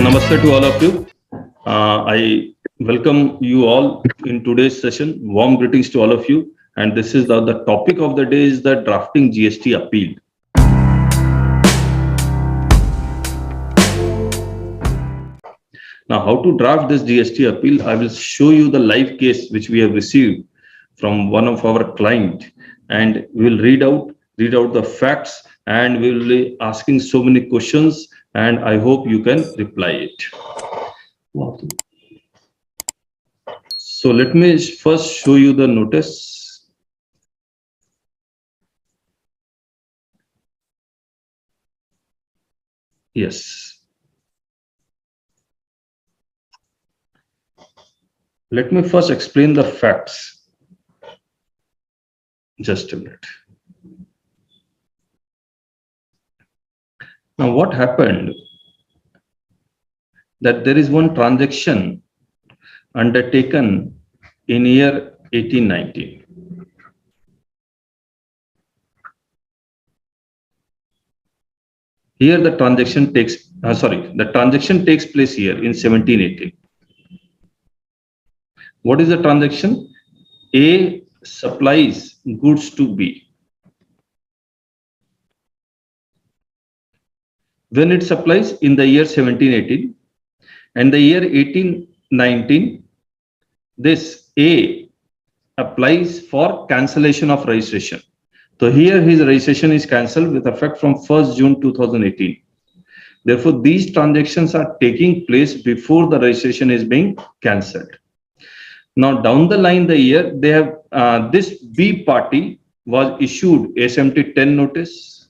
namaste to all of you. I welcome you all in today's session. Warm greetings to all of you. And this is the topic of the day is the drafting GST appeal. Now, how to draft this GST appeal? I will show you the live case which we have received from one of our client, and we will read out the facts, and we will be asking so many questions, and I hope you can reply it. So let me first show you the notice. Yes. Let me first explain the facts. Just a minute. Now, what happened? That there is one transaction undertaken in year 1819. Here the transaction takes, the transaction takes place here in 1718. What is the transaction? A supplies goods to B. When it supplies in the year 1718 and the year 1819, this A applies for cancellation of registration. So here his registration is cancelled with effect from 1st June 2018. Therefore, these transactions are taking place before the registration is being cancelled. Now, down the line, the year they have this B party was issued SMT 10 notice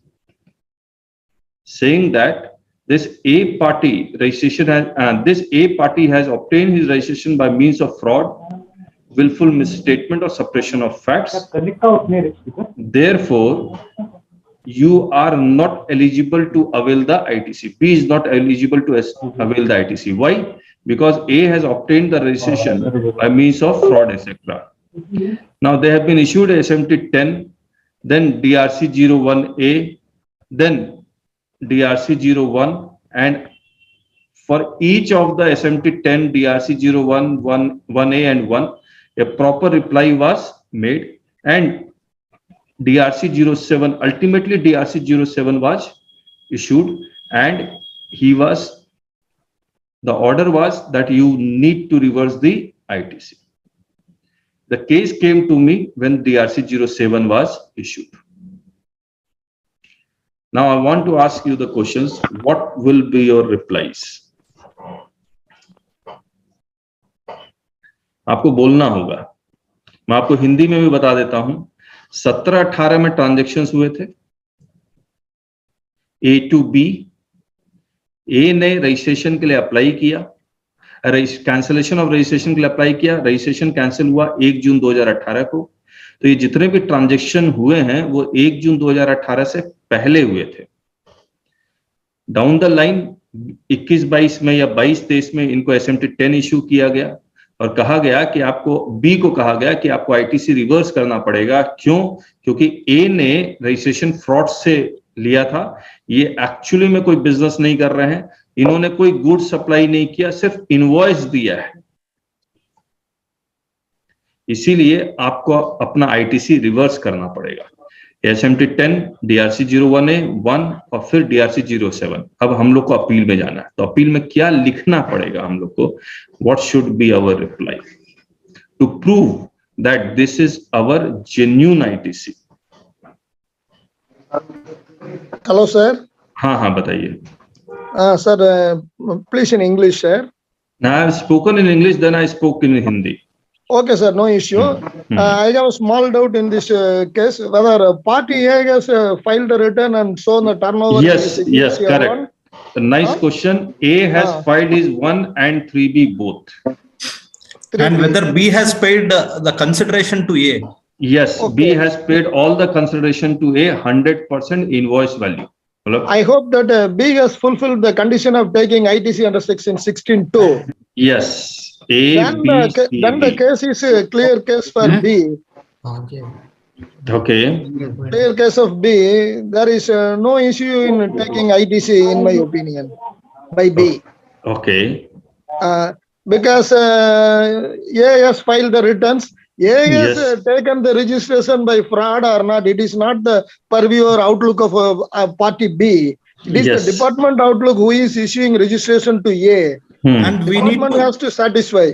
saying that this A party registration has obtained his registration by means of fraud, willful misstatement or suppression of facts. Therefore, you are not eligible to avail the ITC. B is not eligible to avail the ITC. Why? Because A has obtained the registration by means of fraud, etc. Now they have been issued SMT 10, then DRC 01A, then DRC 01, and for each of the SMT 10, DRC 01, 1A and 1, a proper reply was made, and DRC 07, ultimately DRC 07 was issued, and the order was that you need to reverse the ITC. The case came to me when DRC 07 was issued. Now I want to ask you the questions. What will be your replies? आपको बोलना होगा. मैं आपको हिंदी में भी बता देता हूं. 17-18 में ट्रांजैक्शंस हुए थे. A to B. A ने रजिस्ट्रेशन के लिए अप्लाई किया, कैंसिलेशन ऑफ रजिस्ट्रेशन के लिए अप्लाई किया, रजिस्ट्रेशन कैंसिल हुआ 1 जून 2018 को. तो ये जितने भी ट्रांजैक्शन हुए हैं वो 1 जून 2018 से पहले हुए थे. डाउन द लाइन 21-22 में या 22-23 में इनको SMT 10 इश्यू किया गया और कहा गया कि आपको बी को कहा गया कि आपको आईटीसी रिवर्स करना पड़ेगा. क्यों? क्योंकि ए ने रजिस्ट्रेशन फ्रॉड से लिया था. ये एक्चुअली में कोई बिजनेस नहीं कर रहे हैं, इन्होंने कोई गुड सप्लाई नहीं किया, सिर्फ इनवॉइस दिया है. इसीलिए आपको अपना आईटीसी रिवर्स करना पड़ेगा. SMT 10, DRC 01A 1 और फिर DRC 07. अब हम लोग को अपील में जाना है, तो अपील में क्या लिखना पड़ेगा हम लोग को? What should be our reply to prove that this is our genuine ITC? Hello, sir. हाँ बताइए. Sir, please in English, sir. Now I have spoken in English, then I spoke in Hindi. Okay, sir, no issue. I have a small doubt in this case, whether party A has filed a return and shown the turnover. Yes, correct. A nice question. A has filed his 1 and 3B both. And whether B has paid the consideration to A. Yes, okay. B has paid all the consideration to A, 100% invoice value. I hope that B has fulfilled the condition of taking ITC under section 16(2). Yes. Then the case is a clear case for B. Okay. Clear case of B. There is no issue in taking ITC, in my opinion, by B. Okay. Because A has filed the returns. A has Yes. taken the registration by fraud or not. It is not the purview or outlook of party B. It is Yes. the department outlook who is issuing registration to A. And we need Department to, has to satisfy.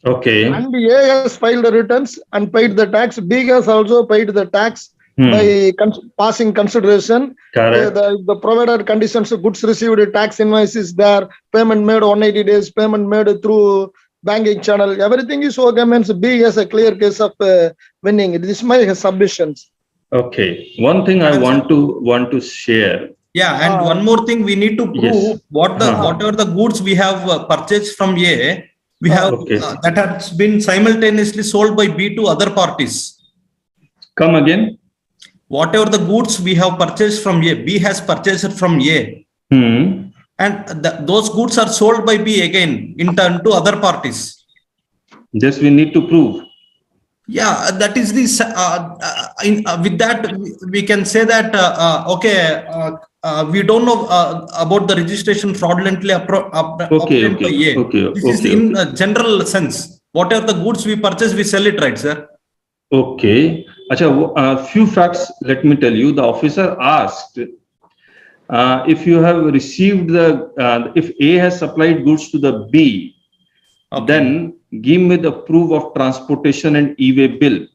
Okay. And A has filed the returns and paid the tax. B has also paid the tax by passing consideration. Correct. The provided conditions of goods received, tax invoice is there, payment made 180 days, payment made through banking channel. Everything is okay. Means B has a clear case of winning. This is my submissions. Okay. One thing I want to share. yeah, and one more thing we need to prove Yes. whatever the goods we have purchased from A, we have Okay. that has been simultaneously sold by B to other parties. Come again. Whatever the goods we have purchased from A, B has purchased it from A, and those goods are sold by B again in turn to other parties. This we need to prove. Yeah, that is the with that we can say that we don't know about the registration fraudulently obtained by A. This is in a general sense. Whatever the goods we purchase, we sell it, right, sir? Okay. A few facts, let me tell you. The officer asked if you have received if A has supplied goods to the B, then give me the proof of transportation and e-way bill.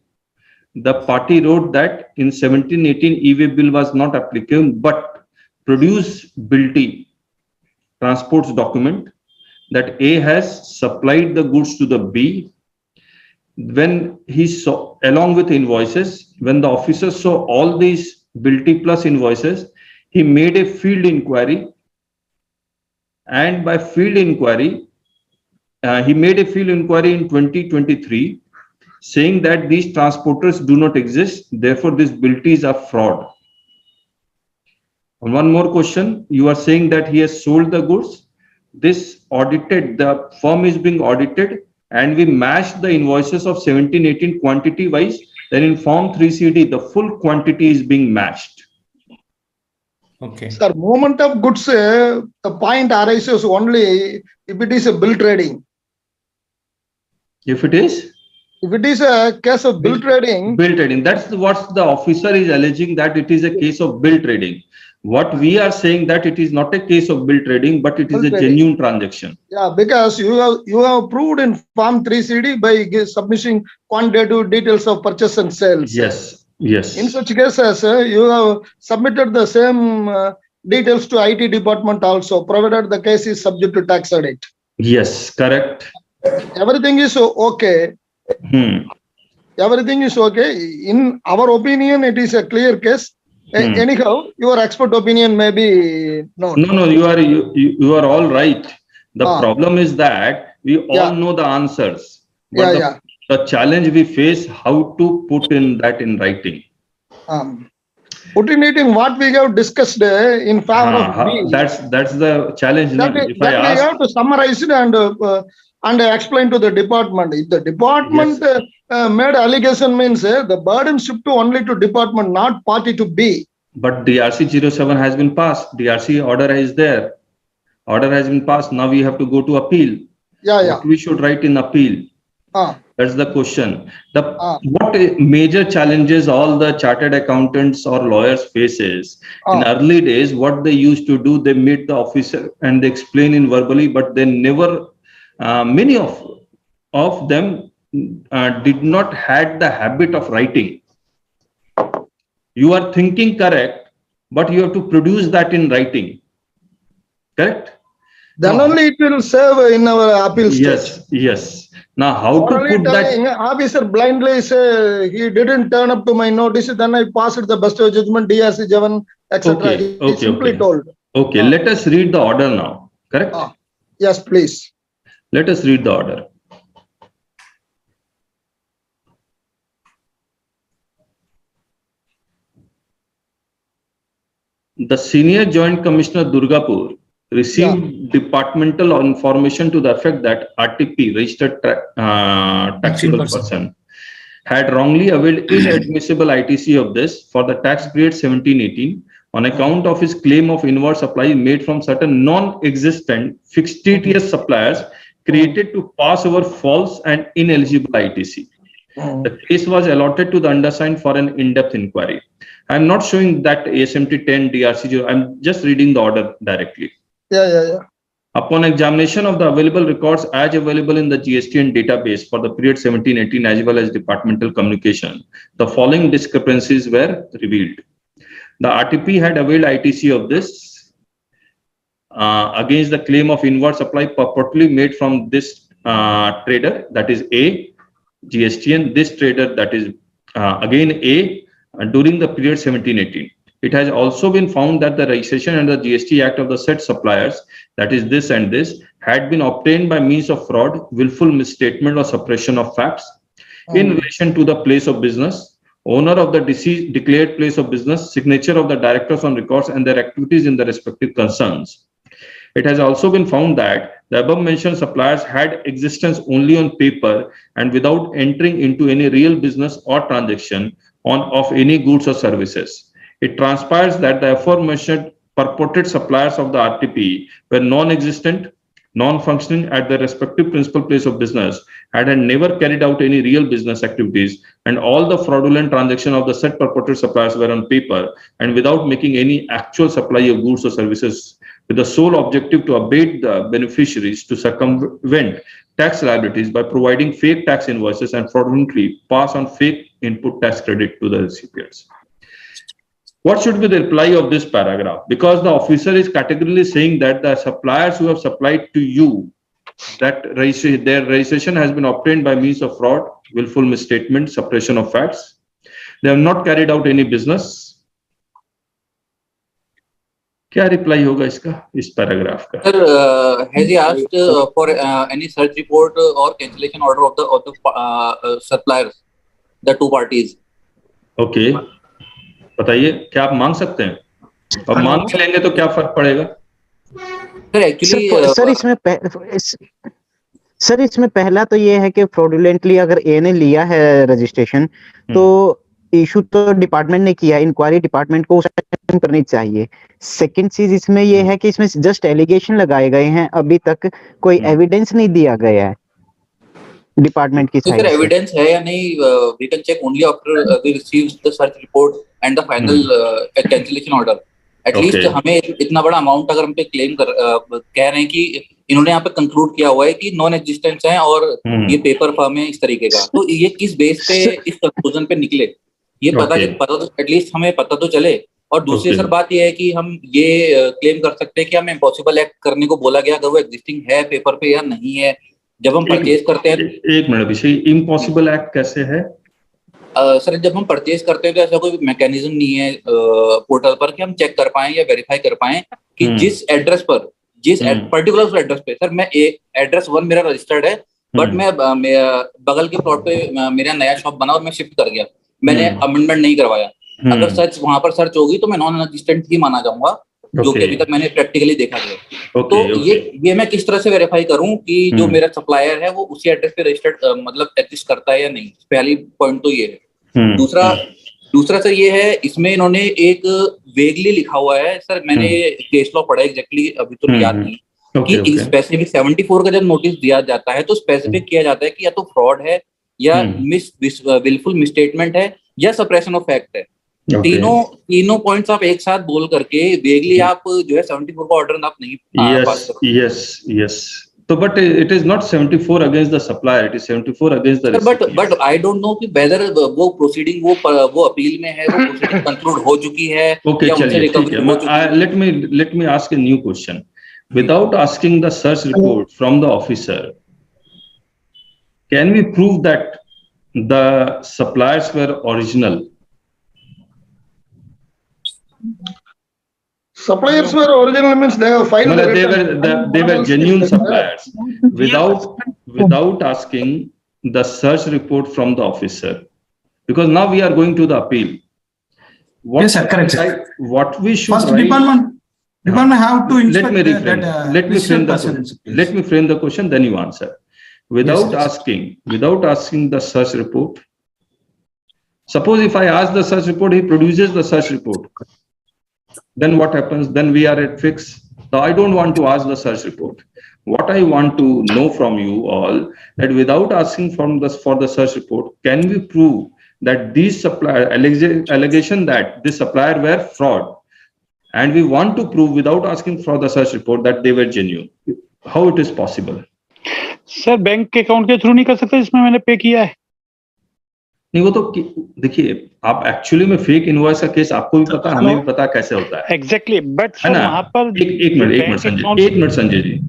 The party wrote that in 1718 e-way bill was not applicable, but produce BILTI, transports document, that A has supplied the goods to the B. When he saw, along with invoices, when the officer saw all these BILTI plus invoices, he made a field inquiry, and by field inquiry, he made a field inquiry in 2023 saying that these transporters do not exist, therefore these BILTIs are fraud. And one more question, you are saying that he has sold the goods. This audited, the firm is being audited, and we matched the invoices of 1718 quantity wise. Then in form 3CD, the full quantity is being matched. Okay. Sir, movement of goods, the point arises only if it is a bill trading. If it is? If it is a case of bill trading. Bill trading, that's what the officer is alleging, that it is a case of bill trading. What we are saying that it is not a case of bill trading, but it is a genuine transaction. Yeah, because you have proved in form 3CD by submitting quantitative details of purchase and sales. Yes, yes. In such cases, you have submitted the same details to IT department also, provided the case is subject to tax audit. Yes, correct. Everything is okay. Everything is okay. In our opinion, it is a clear case. Anyhow, your expert opinion may be known. No, you are all right. The problem is that we all know the answers. But the challenge we face, how to put in that in writing. Putting it in what we have discussed in favor of B. That's the challenge. That we have to summarize it and explain to the department. If the department made allegation, means the burden shifted only to department, not party to B. But DRC 07 has been passed. DRC order is there. Order has been passed. Now we have to go to appeal. What we should write in appeal? That's the question. What major challenges all the chartered accountants or lawyers faces in early days, what they used to do, they meet the officer and they explain in verbally, but they never, many of them did not had the habit of writing. You are thinking correct, but you have to produce that in writing. Correct? Then only it will serve in our appeal stage. Yes, yes. Now, how to put that? Officer blindly say he didn't turn up to my notice. Then I passed the best of judgment, DRC 7, etc. He simply told. Okay, let us read the order now. Correct? Yes, please. Let us read the order. The Senior Joint Commissioner Durgapur received departmental information to the effect that RTP, registered taxable person, had wrongly availed inadmissible ITC of this for the tax period 1718 on account of his claim of inward supply made from certain non-existent fictitious suppliers created to pass over false and ineligible ITC. The case was allotted to the undersigned for an in-depth inquiry. I'm not showing that ASMT 10 DRC0. I'm just reading the order directly. Yeah. Upon examination of the available records as available in the GSTN database for the period 17-18 as well as departmental communication, the following discrepancies were revealed. The RTP had availed ITC of this against the claim of inward supply purportedly made from this trader, that is A, GSTN, this trader, that is again A, during the period 17-18. It has also been found that the registration under the GST Act of the said suppliers, that is this and this, had been obtained by means of fraud, willful misstatement or suppression of facts in relation to the place of business, owner of the deceased declared place of business, signature of the directors on records and their activities in the respective concerns. It has also been found that the above mentioned suppliers had existence only on paper and without entering into any real business or transaction of any goods or services. It transpires that the aforementioned purported suppliers of the RTP were non-existent, non-functioning at their respective principal place of business, had never carried out any real business activities, and all the fraudulent transactions of the said purported suppliers were on paper and without making any actual supply of goods or services, with the sole objective to abate the beneficiaries to circumvent tax liabilities by providing fake tax invoices and fraudulently pass on fake input tax credit to the recipients. What should be the reply of this paragraph? Because the officer is categorically saying that the suppliers who have supplied to you, that their registration has been obtained by means of fraud, willful misstatement, suppression of facts. They have not carried out any business. क्या reply होगा इसका, इस paragraph का? Sir, has he asked for any search report or cancellation order of the suppliers, the two parties? Okay. बताइए, क्या आप मांग सकते हैं? अब मांग भी लेंगे तो क्या फर्क पड़ेगा? सर एक्चुअली सर इसमें पहला तो ये है कि फ्रॉडुलेंटली अगर ए ने लिया है रजिस्ट्रेशन तो इशू तो डिपार्टमेंट ने किया, इंक्वायरी डिपार्टमेंट को करनी चाहिए। सेकंड चीज इसमें ये है कि इसमें जस्ट एलिगेशन लगाए गए हैं, अभी तक कोई एविडेंस नहीं दिया गया है डिपार्टमेंट की साइड से। एविडेंस है या नहीं, we can check only after we receive the search report and the final cancellation order. At least हमें इतना बड़ा अमाउंट अगर हम पे क्लेम कह रहे हैं कि इन्होंने यहाँ पे कंक्लूड किया हुआ है कि नॉन एग्जिस्टेंस है और ये पेपर फर्म है इस तरीके का, तो ये किस बेस पे इस कंक्लूजन पे निकले, ये पता तो एटलीस्ट हमें पता तो चले। और दूसरी सर बात ये है कि हम ये क्लेम कर सकते हैं कि हमें इम्पॉसिबल एक्ट करने को बोला गया, अगर वो एग्जिस्टिंग है पेपर पे या नहीं है। जब हम परचेज करते हैं, एक मिनट विषय, इम्पॉसिबल एक्ट कैसे है? सर जब हम परचेज करते हैं तो ऐसा कोई मैकेनिज्म नहीं है पोर्टल पर कि हम चेक कर पाएं या वेरीफाई कर पाएं कि जिस एड्रेस पर, जिस पर्टिकुलर एड्रेस पे, सर मैं एड्रेस 1 मेरा रजिस्टर्ड है बट मैं बगल के प्लॉट पे मेरा नया शॉप बना और मैं शिफ्ट कर गया, मैंने अमेंडमेंट नहीं करवाया, अगर सर्च वहां पर सर्च होगी तो मैं नॉन एग्जिस्टेंट ही माना जाऊंगा, जो कि अभी तक मैंने प्रैक्टिकली देखा गया। तो ये मैं किस तरह से वेरीफाई करूं कि जो मेरा सप्लायर है वो उसी एड्रेस पे रजिस्टर्ड मतलब एग्जिस्ट करता है या नहीं, पहली पॉइंट तो ये है। दूसरा सर ये है, इसमें इन्होंने एक वेगली लिखा हुआ है, सर मैंने केस लॉ पढ़ा एग्जैक्टली अभी तो याद नहीं कि स्पेसिफिक 74 का जब नोटिस दिया जाता है तो स्पेसिफिक किया जाता है कि या तो फ्रॉड है या विलफुल मिसस्टेटमेंट है या सप्रेशन ऑफ फैक्ट है। तीनों पॉइंट्स आप एक साथ बोल करके वेगली आप जो है 74 का ऑर्डर आप नहीं पास करो। यस तो but it is not 74 against the supplier, it is 74 against the recipient. But I don't know कि वेदर वो प्रोसीडिंग वो अपील में है, वो प्रोसीडिंग कंक्लूड हो चुकी है या उनसे रिकवरी हो चुकी है। Let me ask a new question. Without asking the search report from the officer, can we prove that the suppliers were original? Suppliers were original means they have filed. They were genuine suppliers without asking the search report from the officer, because now we are going to the appeal. Yes, sir, correct, sir. What we should first write, department have to inspect let me frame the question, then you answer. Without asking the search report, suppose if I ask the search report, he produces the search report. then what happens? Then we are at fix. So I don't want to ask the search report. What I want to know from you all, that without asking for the search report, can we prove that these supplier allegation that this supplier were fraud, and we want to prove without asking for the search report that they were genuine? How it is possible? Sir bank के account के through नहीं कर सकते जिसमें मैंने पे किया है? नहीं, वो तो देखिए, आप एक्चुअली में फेक इनवॉइस का केस आपको भी पता, हमें भी पता कैसे होता है। एग्जैक्टली, बट है ना? वहां पर एक minute Sanjay ji,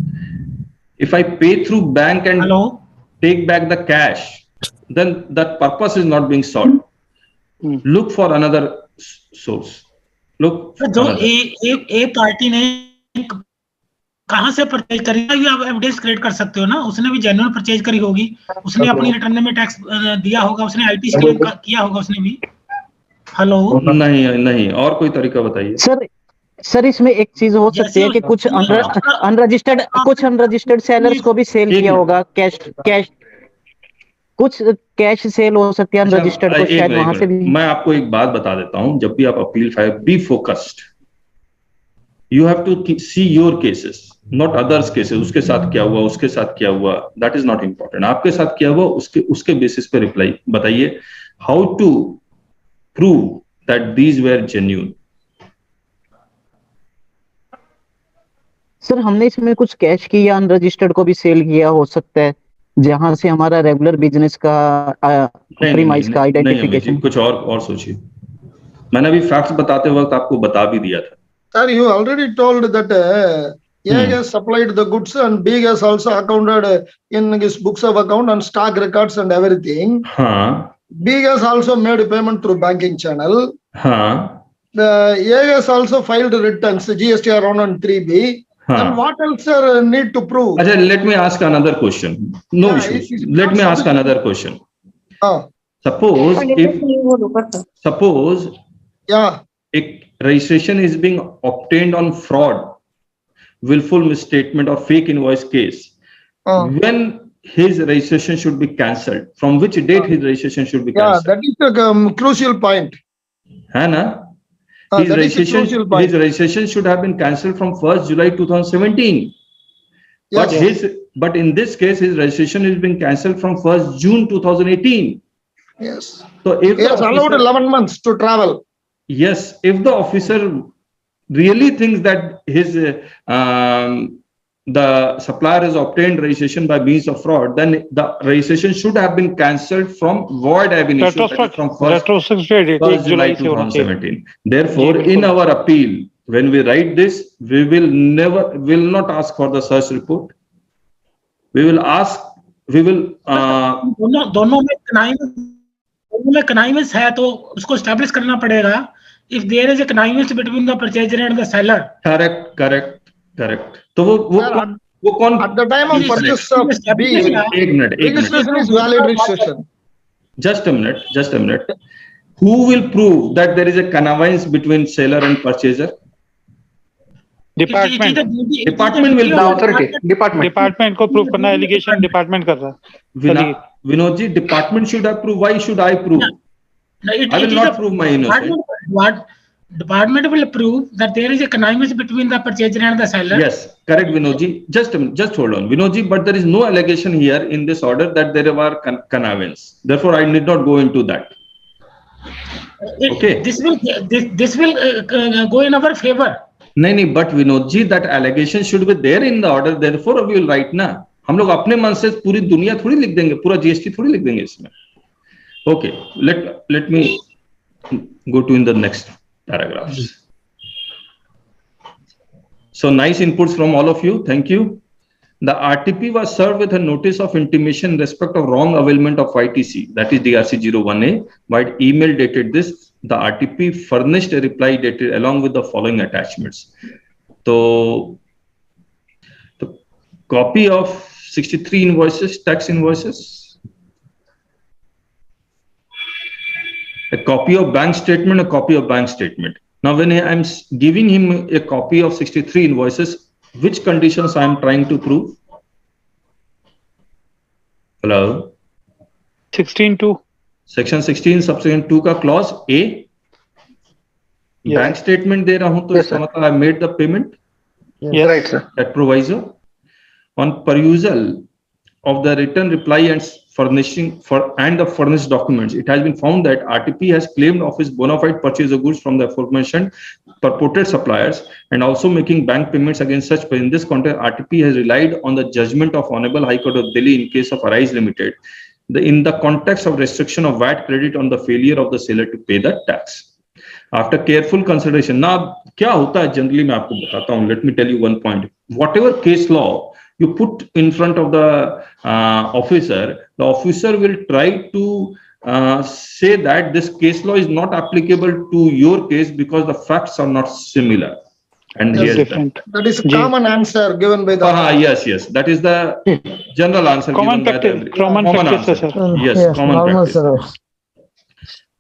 if I pay through bank and take back the cash, then that purpose is not being solved. Look for another source. Look for जो another. एक पार्टी ने कहां से परचेज करी, ये आप एविडेंस क्रिएट कर सकते हो ना। उसने भी जेन्युइन परचेज करी होगी, उसने अपनी रिटर्न में टैक्स दिया होगा, उसने आईटीसी क्लेम किया होगा उसने भी। हेलो, नहीं, और कोई तरीका बताइए सर इसमें एक चीज हो सकती है कि कुछ अनरजिस्टर्ड सेलर्स को भी सेल किया होगा, कैश कुछ कैश सेल हो सकती है अनरजिस्टर्ड को, शायद वहां से भी। मैं आपको एक बात बता देता हूं, जब भी आप appeal file, be focused, you have to see your cases, not others cases. उसके साथ क्या हुआ, उसके साथ क्या हुआ, दैट इज नॉट इंपॉर्टेंट। आपके साथ क्या हुआ, उसके बेसिस पे रिप्लाई बताइए। How to prove that these were genuine? Sir हमने इसमें कुछ कैश की या अनरजिस्टर्ड को भी सेल किया हो सकता है, जहां से हमारा रेगुलर बिजनेस का प्रीमाइस का आइडेंटिफिकेशन। कुछ और सोचिए। मैंने अभी फैक्ट्स बताते वक्त आपको बता भी दिया था। Sir, you already told that A has supplied the goods and B has also accounted in his books of account and stock records and everything. B has also made payment through banking channel. The A has also filed returns, GSTR 1 and 3B. And what else sir need to prove? Let me ask another question. No issues. Let me ask another question. Suppose a registration is being obtained on fraud, willful misstatement or fake invoice case. When his registration should be cancelled? From which date his registration should be cancelled? That is the crucial point. His registration should have been cancelled from 1st July 2017. But in this case, his registration is being cancelled from 1st June 2018. Yes. So if he has allowed 11 months to travel. Yes, if the officer really thinks that his the supplier has obtained registration by means of fraud, then the registration should have been cancelled from void ab initio, from 1st July 2017. Therefore, in our appeal, when we write this, we will not ask for the search report. We will ask, दोनों में connivance है तो उसको establish करना पड़ेगा। If there is a connivance between the purchaser and the seller. Correct. तो वो कौन? At the time of purchase of B, एक minute registration is valid registration. Just a minute. Who will prove that there is a connivance between seller and purchaser? Department will prove. Department को prove करना, allegation department कर रहा है। Vinod ji, department should have proved. Why should I prove? I will not prove my innocence. What department will prove that there is a connivance between the purchaser and the seller? Yes, correct, Vinod ji. Just a minute, just hold on, Vinod ji. But there is no allegation here in this order that there were connivance. Therefore, I need not go into that. Okay. This will go in our favor. नहीं, but Vinod ji, that allegation should be there in the order. Therefore, we will write ना. हम लोग अपने मन से पूरी दुनिया थोड़ी लिख देंगे, पूरा जीएसटी थोड़ी लिख देंगे इसमें। Okay, let me go to in the next paragraphs. So nice inputs from all of you. Thank you. The RTP was served with a notice of intimation in respect of wrong availment of YTC, that is DRC 01A, by email dated this. The RTP furnished a reply dated along with the following attachments. So the copy of 63 invoices, tax invoices, a copy of bank statement, a copy of bank statement. Now, when I'm giving him a copy of 63 invoices, which conditions I am trying to prove? Hello? 16(2). Section 16, subsection 2 का clause A. Bank statement दे रहा हूं तो इसका मतलब I made the payment Right, sir. at proviso. On perusal of the written reply and the furnished documents, it has been found that RTP has claimed of his bona fide purchase of goods from the aforementioned purported suppliers and also making bank payments against such. In this context, RTP has relied on the judgment of Honorable High Court of Delhi in case of Arise Limited, in the context of restriction of VAT credit on the failure of the seller to pay the tax. After careful consideration, now क्या होता है generally मैं आपको बताता हूँ. Let me tell you one point. Whatever case law you put in front of the officer will try to say that this case law is not applicable to your case because the facts are not similar. And Yes, here's Different. That is a common answer given by the. yes, that is the general answer Common given by practice. the Common practice, answer. sir. Yes, common normal, practice. sir.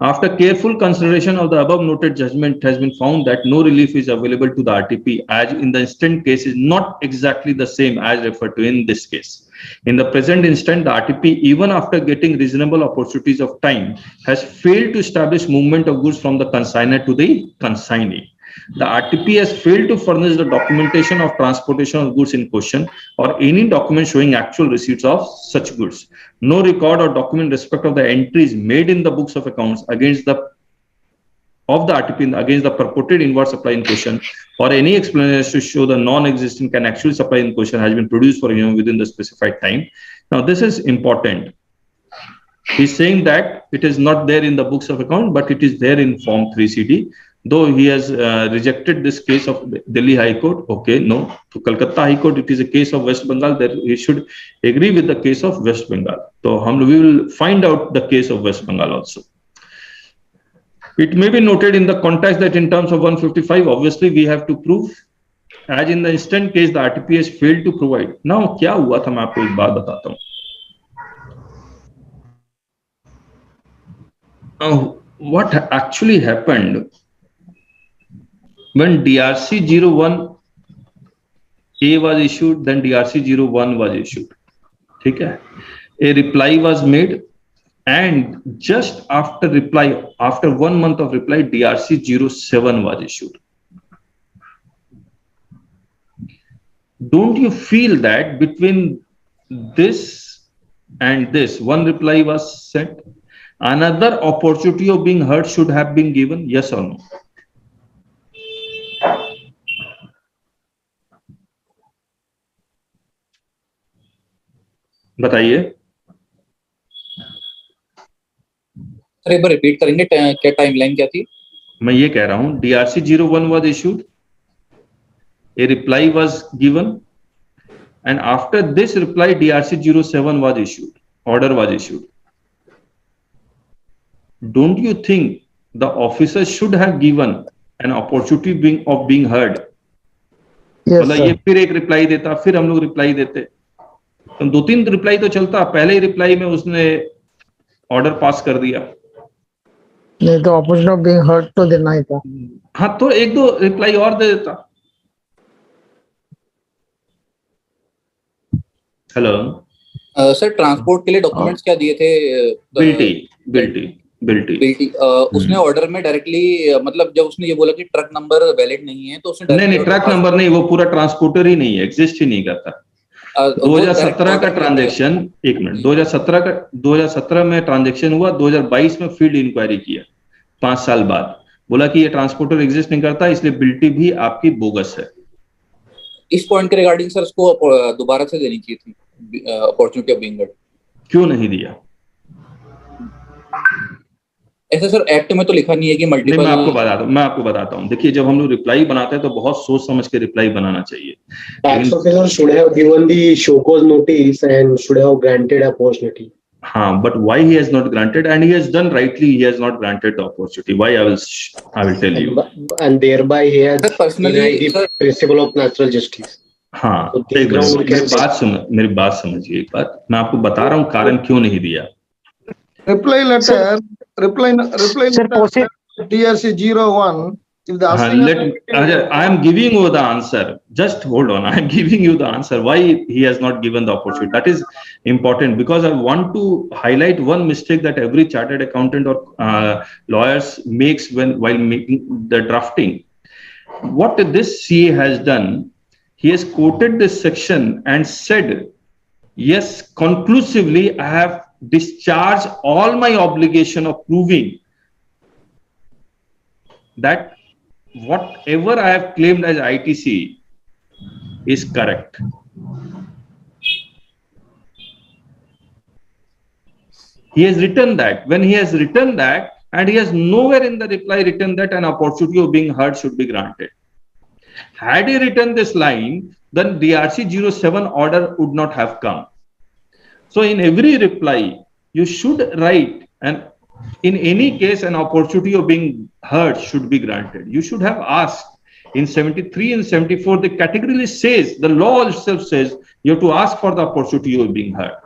After careful consideration of the above noted judgment, has been found that no relief is available to the RTP, as in the instant case is not exactly the same as referred to in this case. In the present instant, the RTP, even after getting reasonable opportunities of time, has failed to establish movement of goods from the consignor to the consignee. The RTP has failed to furnish the documentation of transportation of goods in question or any document showing actual receipts of such goods. No record or document respect of the entries made in the books of accounts against the RTP against the purported inward supply in question or any explanation to show the non-existent can actually supply in question has been produced for him within the specified time. Now this is important. He's saying that it is not there in the books of account, but it is there in Form 3CD. Though he has rejected this case of Delhi High Court, okay, no. To Calcutta High Court, it is a case of West Bengal. That he should agree with the case of West Bengal. So we will find out the case of West Bengal also. It may be noted in the context that in terms of 155, obviously we have to prove, as in the instant case, the RTP has failed to provide. Now, क्या हुआ था मैं आपको एक बात बताता हूँ. Now, what actually happened? When DRC 01A was issued, then DRC 01 was issued. ठीक है? A reply was made, and just after reply, after 1 month of reply, DRC 07 was issued. Don't you feel that between this and this, one reply was sent, another opportunity of being heard should have been given? Yes or no? बताइए. Sir एक बार repeat करेंगे, क्या timeline क्या थी? मैं ये कह रहा हूं, DRC 01 was issued, a reply was given, and after this reply DRC 07 was issued, order was issued. Don't you think the officer should have given an opportunity of being heard? Yes, मतलब ये फिर एक reply देता, फिर हम लोग reply देते, तो 2-3 रिप्लाई तो चलता. पहले ही रिप्लाई में उसने ऑर्डर पास कर दिया. नहीं तो opportunity of being heard तो देना ही था. हाँ, तो 1-2 रिप्लाई और दे देता. हेलो सर, ट्रांसपोर्ट के लिए डॉक्यूमेंट्स क्या दिए थे? बिल्टी. उसने ऑर्डर में डायरेक्टली, मतलब जब उसने ये बोला कि ट्रक नंबर वैलिड नहीं है, तो उसने नहीं, ट्रक नंबर नहीं, वो पूरा ट्रांसपोर्टर ही नहीं है, एग्जिस्ट ही नहीं करता. 2017 का ट्रांजैक्शन, 1 मिनट, 2017 में ट्रांजैक्शन हुआ, 2022 में फील्ड इंक्वायरी किया 5 साल बाद, बोला कि ये ट्रांसपोर्टर एग्जिस्ट नहीं करता, इसलिए बिल्टी भी आपकी बोगस है. इस पॉइंट के रिगार्डिंग सर उसको दोबारा से देनी चाहिए थी अपॉर्चुनिटी ऑफ बीइंग हेard. क्यों नहीं दिया? ऐसा सर एक्ट में तो लिखा नहीं है कि मल्टीपल. मैं आपको बताता हूँ. देखिए, जब हम लोग रिप्लाई बनाते हैं तो बहुत सोच समझ के रिप्लाई बनाना चाहिए. Tax officer should have given the show cause notice and should have granted opportunity. हाँ, but why he has not granted, and he has done rightly, he has not granted the opportunity. Why? I will tell you. And thereby he has denied the principle of natural justice. हाँ, मेरी बात समझिए एक बात. मैं आपको बता रहा हूँ कारण क्यों नहीं दिया. Reply letter DRC 01 If the asking I am giving you the answer. Just hold on. I am giving you the answer. Why he has not given the opportunity? That is important, because I want to highlight one mistake that every chartered accountant or lawyers makes while making the drafting. What this CA has done, he has quoted this section and said, yes, conclusively, I have discharged all my obligation of proving that whatever I have claimed as ITC is correct. He has written that. When he has written that, and he has nowhere in the reply written that an opportunity of being heard should be granted. Had he written this line, then DRC 07 order would not have come. So in every reply, you should write, and in any case, an opportunity of being heard should be granted. You should have asked. In 73 and 74, the categorically says, the law itself says, you have to ask for the opportunity of being heard.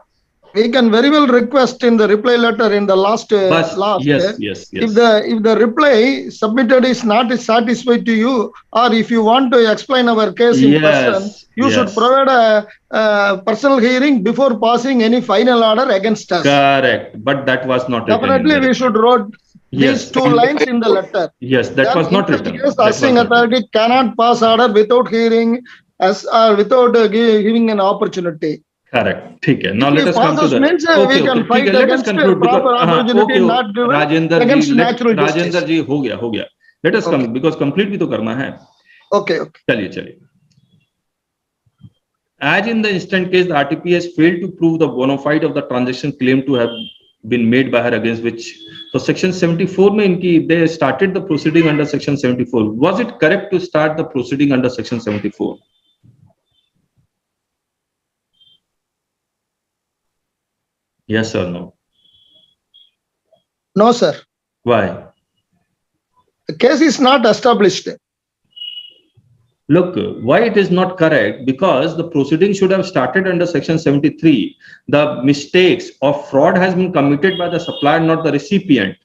We can very well request in the reply letter in the last. Yes. If the reply submitted is not satisfied to you, or if you want to explain our case in person, you should provide a personal hearing before passing any final order against us. Correct, but that was not written. Definitely, we should write these two lines in the letter. Yes, that was not written. Assessing authority cannot pass order without hearing us or without giving an opportunity. Correct. ठीक है. Now let us come to the. We can fight against proper opportunity not given against natural justice. Rajendra जी हो गया. Let us come, because complete भी तो करना है. Okay. चलिए. As in the instant case, the RTP has failed to prove the bona fide of the transaction claimed to have been made by her, against which. So section 74 में they started the proceeding under section 74. Was it correct to start the proceeding under section 74? Yes or no? No, sir. Why? The case is not established. Look, why it is not correct? Because the proceeding should have started under section 73. The mistakes of fraud has been committed by the supplier, not the recipient.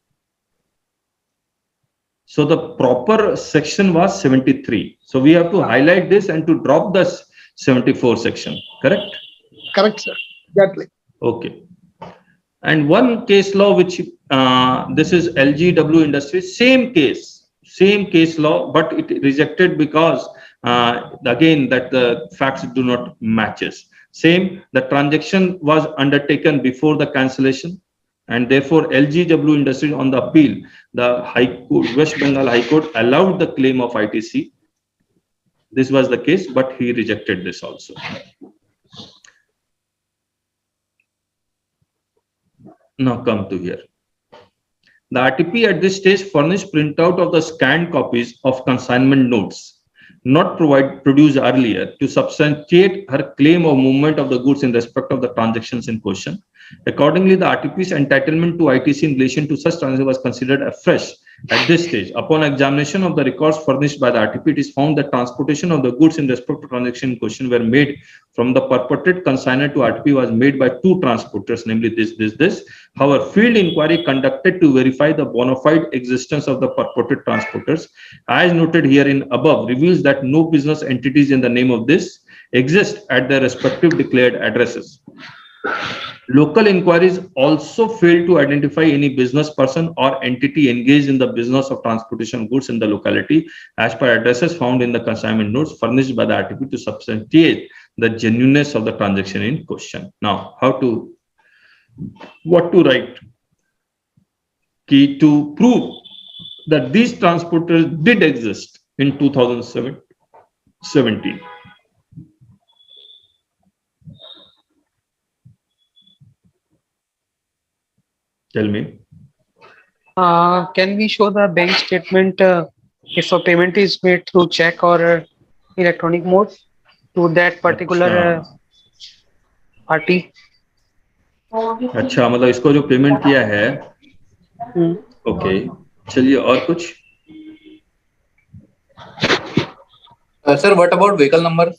So the proper section was 73. So we have to highlight this and to drop the 74 section. Correct? Correct, sir. Exactly. Okay. And one case law which this is LGW Industries, same case law, but it rejected because again that the facts do not matches. Same, the transaction was undertaken before the cancellation, and therefore LGW Industries on the appeal, the High Court, West Bengal High Court allowed the claim of ITC. This was the case, but he rejected this also. Now come to here. The RTP at this stage furnished printout of the scanned copies of consignment notes not produced earlier to substantiate her claim of movement of the goods in respect of the transactions in question. Accordingly, the RTP's entitlement to ITC in relation to such transaction was considered afresh at this stage. Upon examination of the records furnished by the RTP, it is found that transportation of the goods in respect to transaction in question were made from the purported consignor to RTP was made by two transporters, namely this. However, field inquiry conducted to verify the bona fide existence of the purported transporters, as noted herein above, reveals that no business entities in the name of this exist at their respective declared addresses. Local inquiries also failed to identify any business person or entity engaged in the business of transportation of goods in the locality as per addresses found in the consignment notes furnished by the RTP to substantiate the genuineness of the transaction in question. Now, what to write? Key to prove that these transporters did exist in 2017. Tell me. Can we show the bank statement if a payment is made through check or electronic mode to that particular party? अच्छा, मतलब इसको जो payment किया है, okay, चलिए और कुछ? Sir, what about vehicle number?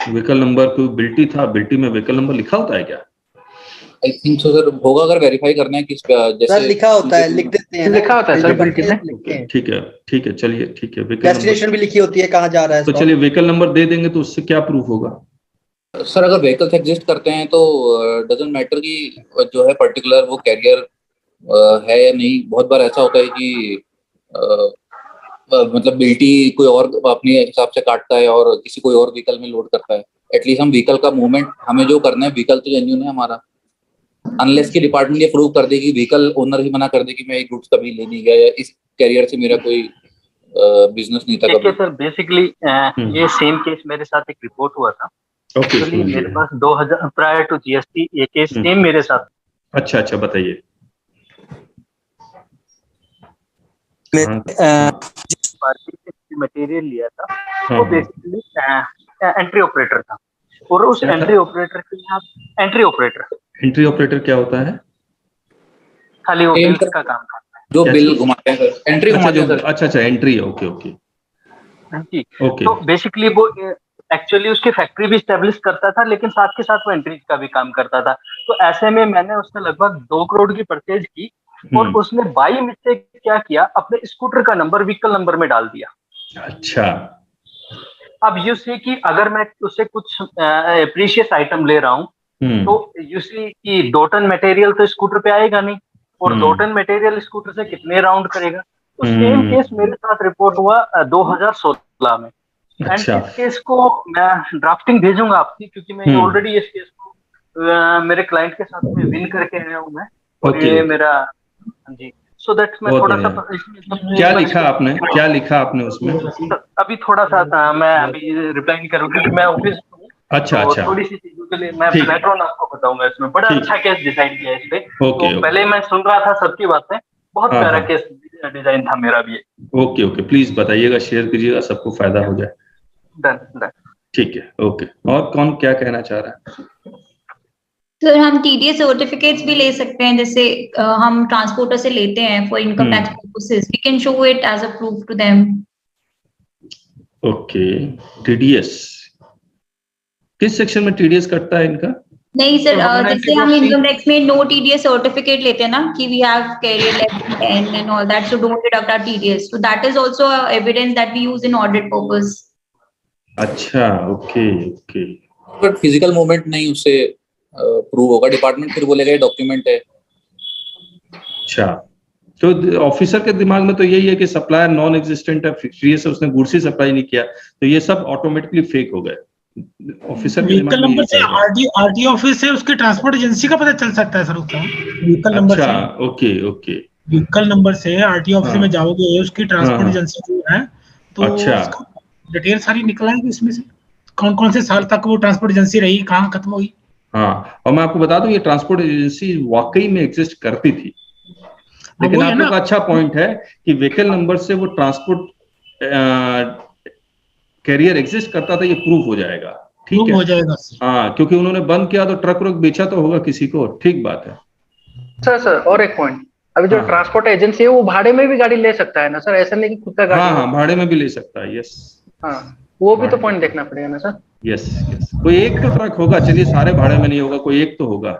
Vehicle number कोई बिल्टी था, बिल्टी में व्हीकल नंबर लिखा होता है क्या? आई थिंक सो सर, होगा अगर वेरीफाई करना है किस जैसे सर लिखा होता है, लिख देते हैं ना, लिखा होता है सर बिल्टी में। ठीक है, चलिए ठीक है। डेस्टिनेशन भी लिखी होती है कहाँ जा रहा है। तो चलिए व्हीकल नंबर दे देंगे तो उससे क्या प्रूफ होगा? सर अगर व्हीकल्स एग्जिस्ट करते हैं तो डजंट मैटर कि जो है पर्टिकुलर वो कैरियर है या नहीं। बहुत बार ऐसा होता है कि मतलब बिल्टी कोई और अपने हिसाब से काटता है और किसी कोई और व्हीकल में लोड करता है। एटलीस्ट हम व्हीकल का मूवमेंट, हमें जो करना है, व्हीकल तो जेन्युइन है हमारा, अनलेस की डिपार्टमेंट ये प्रूव कर दे कि व्हीकल ओनर ही मना कर दे कि मैं एक गुड्स कभी ले नहीं गया या इस कैरियर से मेरा कोई बिजनेस नहीं था कभी। सर बेसिकली ये सेम केस मेरे साथ एक रिपोर्ट हुआ था। ओके, मेरे पास 2000 प्रायर टू जीएसटी ये केस सेम मेरे साथ। अच्छा, बताइए। जिस पार्टी से मटेरियल लिया था वो बेसिकली एंट्री ऑपरेटर था, और उस एंट्री ऑपरेटर के यहाँ एंट्री ऑपरेटर क्या होता है? खाली वो बिल का काम करता है, जो बिल घुमाते हैं सर, एंट्री घुमाते हैं सर। अच्छा, एंट्री, ओके। तो बेसिकली वो एक्चुअली उसकी फैक्ट्री भी स्टैब्लिश करता था, लेकिन साथ के साथ वो एंट्री का भी काम करता था। तो ऐसे में मैंने उससे लगभग 2 करोड़ की परचेज की, और उसने बाई मिस्टेक क्या किया, अपने स्कूटर का नंबर व्हीकल नंबर में डाल दिया। अच्छा। अब यू सी कि अगर मैं उससे कुछ प्रीशियस आइटम ले रहा हूँ, तो यू सी कि 2 टन मटेरियल तो स्कूटर पे आएगा नहीं, और 2 टन मटेरियल स्कूटर से कितने राउंड करेगा। तो सेम केस मेरे साथ रिपोर्ट हुआ 2016 में। अच्छा। एंड इस केस को मैं ड्राफ्टिंग भेजूंगा आपकी, क्योंकि मैं ऑलरेडी इस केस को मेरे क्लाइंट के साथ में विन करके आया हूँ मैं, और ये मेरा जी। सो दैट मैं थोड़ा सा क्या लिखा आपने उसमें? अभी थोड़ा सा मैं अभी रिप्लाई नहीं करूँगा क्योंकि मैं ऑफिस। अच्छा। थोड़ी सी चीजों के लिए मैं बैकग्राउंड आपको बताऊंगा। इसमें बड़ा अच्छा केस डिजाइन किया है इस पे। तो पहले मैं सुन रहा था सबकी बातें, बहुत प्यारा केस डिजाइन था मेरा भी। ओके, प्लीज बताइएगा, शेयर कीजिएगा, सबको फायदा हो जाए। डन। ठीक है, ओके। और कौन क्या कहना चाह रहा है? सर हम टीडीएस सर्टिफिकेट्स भी ले सकते हैं, जैसे हम ट्रांसपोर्टर से लेते हैं for income tax purposes, we can show it as a proof to them. Okay, TDS किस सेक्शन में टीडीएस कटता है इनका? नहीं सर, जैसे हम इनकम टैक्स में नो टीडीएस सर्टिफिकेट लेते हैं ना, कि we have carrier level 10 and all that, so don't deduct our TDS, so that is also evidence that we use in audit purpose. अच्छा, ओके। बट फिजिकल मूवमेंट नहीं उससे prove होगा, department फिर बोलेगा ये डॉक्यूमेंट है। अच्छा, तो ऑफिसर के दिमाग में तो यही है कि सप्लायर नॉन एग्जिस्टेंट है, फिक्रियस है, उसने गुड्स ही सप्लाई नहीं किया, तो ये सब ऑटोमेटिकली फेक हो गए। ऑफिसर के व्हीकल नंबर से आरटीओ ऑफिस से उसके ट्रांसपोर्ट एजेंसी का पता चल सकता है सर उसका व्हीकल नंबर से। ओके। व्हीकल नंबर से आरटीओ ऑफिस में जाओगे, उसकी ट्रांसपोर्ट एजेंसी जो है, तो अच्छा, डिटेल सारी निकल आएगी इसमें से, कौन से साल तक वो ट्रांसपोर्ट एजेंसी रही, कहाँ खत्म हुई। हाँ, और मैं आपको बता दूं ये ट्रांसपोर्ट एजेंसी वाकई में एग्जिस्ट करती थी, लेकिन आप लोग का अच्छा पॉइंट है कि व्हीकल नंबर से वो ट्रांसपोर्ट कैरियर एग्जिस्ट करता था, ये प्रूफ हो जाएगा। ठीक है, हो जाएगा। हाँ, क्योंकि उन्होंने बंद किया तो ट्रक बेचा तो होगा किसी को। ठीक बात है सर। और एक पॉइंट, अभी जो ट्रांसपोर्ट एजेंसी है वो भाड़े में भी गाड़ी ले सकता है ना सर, ऐसा नहीं कि खुद का गाड़ी। हाँ, भाड़े में भी ले सकता है। यस, हाँ, वो भी तो पॉइंट देखना पड़ेगा ना सर। यस, कोई एक तो ट्रक होगा, चलिए सारे भाड़े में नहीं होगा, कोई एक तो होगा।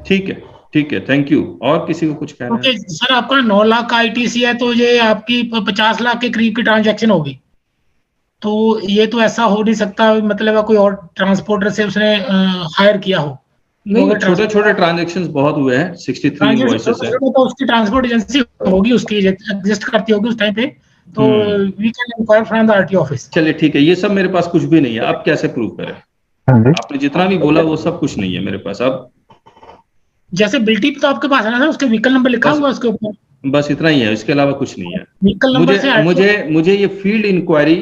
ठीक है, थैंक यू। और किसी को कुछ कहना है? सर आपका 9 लाख का आईटीसी है, तो ये आपकी 50 लाख के करीब की ट्रांजैक्शन होगी, तो ये तो ऐसा हो नहीं सकता, मतलब कोई और ट्रांसपोर्टर से उसने हायर किया हो। नहीं, छोटे ट्रांजैक्शंस बहुत हुए हैं, 63 इनवॉइसेस है, तो उसकी ट्रांसपोर्ट एजेंसी होगी, उसकी एग्जिस्ट करती होगी उस टाइम पे, तो we can inquire from the RTO office. चलिए ठीक है, ये सब मेरे पास कुछ भी नहीं है, अब कैसे प्रूव करें? आपने जितना भी बोला वो सब कुछ नहीं है मेरे पास। अब जैसे बिल्टी तो आपके पास है ना, उसके व्हीकल नंबर लिखा हुआ उसके ऊपर, बस इतना ही है, इसके अलावा कुछ नहीं है। व्हीकल नंबर से मुझे ये फील्ड इंक्वायरी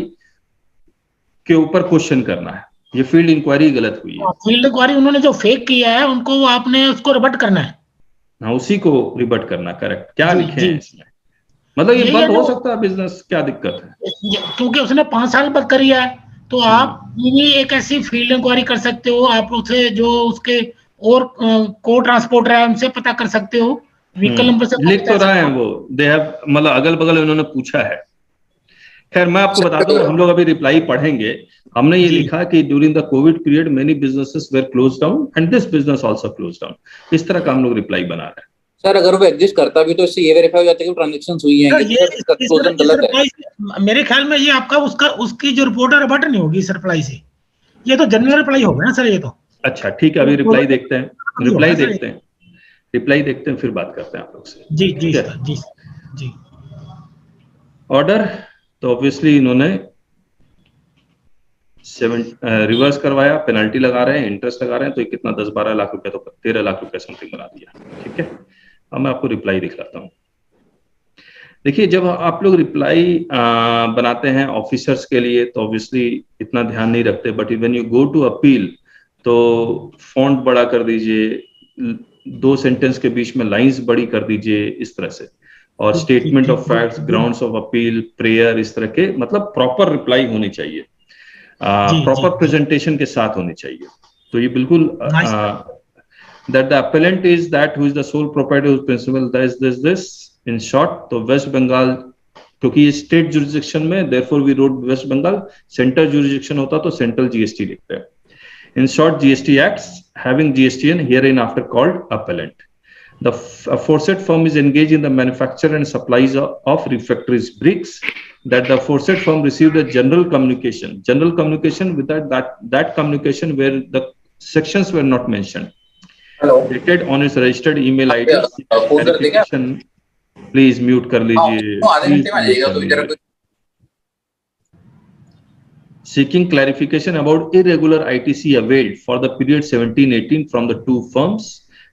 के ऊपर क्वेश्चन करना है, ये फील्ड इंक्वायरी गलत हुई है। फील्ड इंक्वायरी उन्होंने जो फेक किया है उनको आपने उसको रिबट करना है। हाँ, उसी को रिबट करना, करेक्ट। क्या लिखे हैं इसमें? मतलब ये बंद हो सकता है बिजनेस, क्या दिक्कत है? क्योंकि उसने 5 साल बाद करी है, तो आप ये एक ऐसी फील्ड इंक्वायरी कर सकते हो, आप उसे जो उसके और को ट्रांसपोर्टर है उनसे पता कर सकते हो, व्हीकल नंबर से लिख तो रहे हैं वो, दे हैव, मतलब अगल बगल उन्होंने पूछा है खैर मैं आपको बता दूं, हम लोग अभी रिप्लाई पढ़ेंगे। हमने ये लिखा कि during the Covid period many businesses were close down and this business also close down. इस तरह का हम लोग रिप्लाई बना रहे हैं। सर अगर वो एग्जिस्ट करता भी तो इससे ये वेरीफाई हो जाता है कि ट्रांजैक्शंस हुई हैं, कंक्लूजन गलत है। मेरे ख्याल में ये आपका उसकी जो रिपोर्ट है रिबट नहीं होगी इस रिप्लाई से, ये तो जनरल रिप्लाई होगा ना सर ये तो। अच्छा ठीक है, अभी रिप्लाई देखते हैं, रिप्लाई देखते हैं फिर बात करते हैं आप लोग से। जी जी जी जी। ऑर्डर तो ऑब्वियसली इन्होंने 7 रिवर्स करवाया, पेनल्टी लगा रहे हैं, इंटरेस्ट लगा रहे हैं, तो ये कितना 10-12 लाख रुपए तो 13 लाख रुपए समथिंग बना दिया। ठीक है, अब मैं आपको रिप्लाई दिखाता हूँ। देखिए जब आप लोग रिप्लाई बनाते हैं ऑफिसर्स के लिए तो ऑब्वियसली इतना ध्यान नहीं रखते, but when you go to appeal तो फॉन्ट बड़ा कर दीजिए, 2 सेंटेंस के बीच में लाइंस बड़ी कर दीजिए इस तरह से, और statement of facts, grounds of appeal, prayer, इस तरह के मतलब प्रॉपर रिप्लाई होनी चाहिए, प्रॉपर प्रेजेंटेशन के साथ होनी चाहिए। तो ये बिल्कुल that the appellant is that who is the sole proprietor whose principal this in short, तो वेस्ट बंगाल क्योंकि ये स्टेट जुरिसडिक्शन में, therefore we wrote west Bengal, central jurisdiction होता तो सेंट्रल जीएसटी लिखते हैं। In short, GST acts having GSTN hereinafter called appellant. The aforesaid firm is engaged in the manufacture and supplies of refractories bricks. That the aforesaid firm received a general communication with that communication where the sections were not mentioned. Hello. Dated on its registered email ID. Please mute कर लीजिए। Seeking clarification about irregular ITC availed for the period 17-18 from the 2 firms,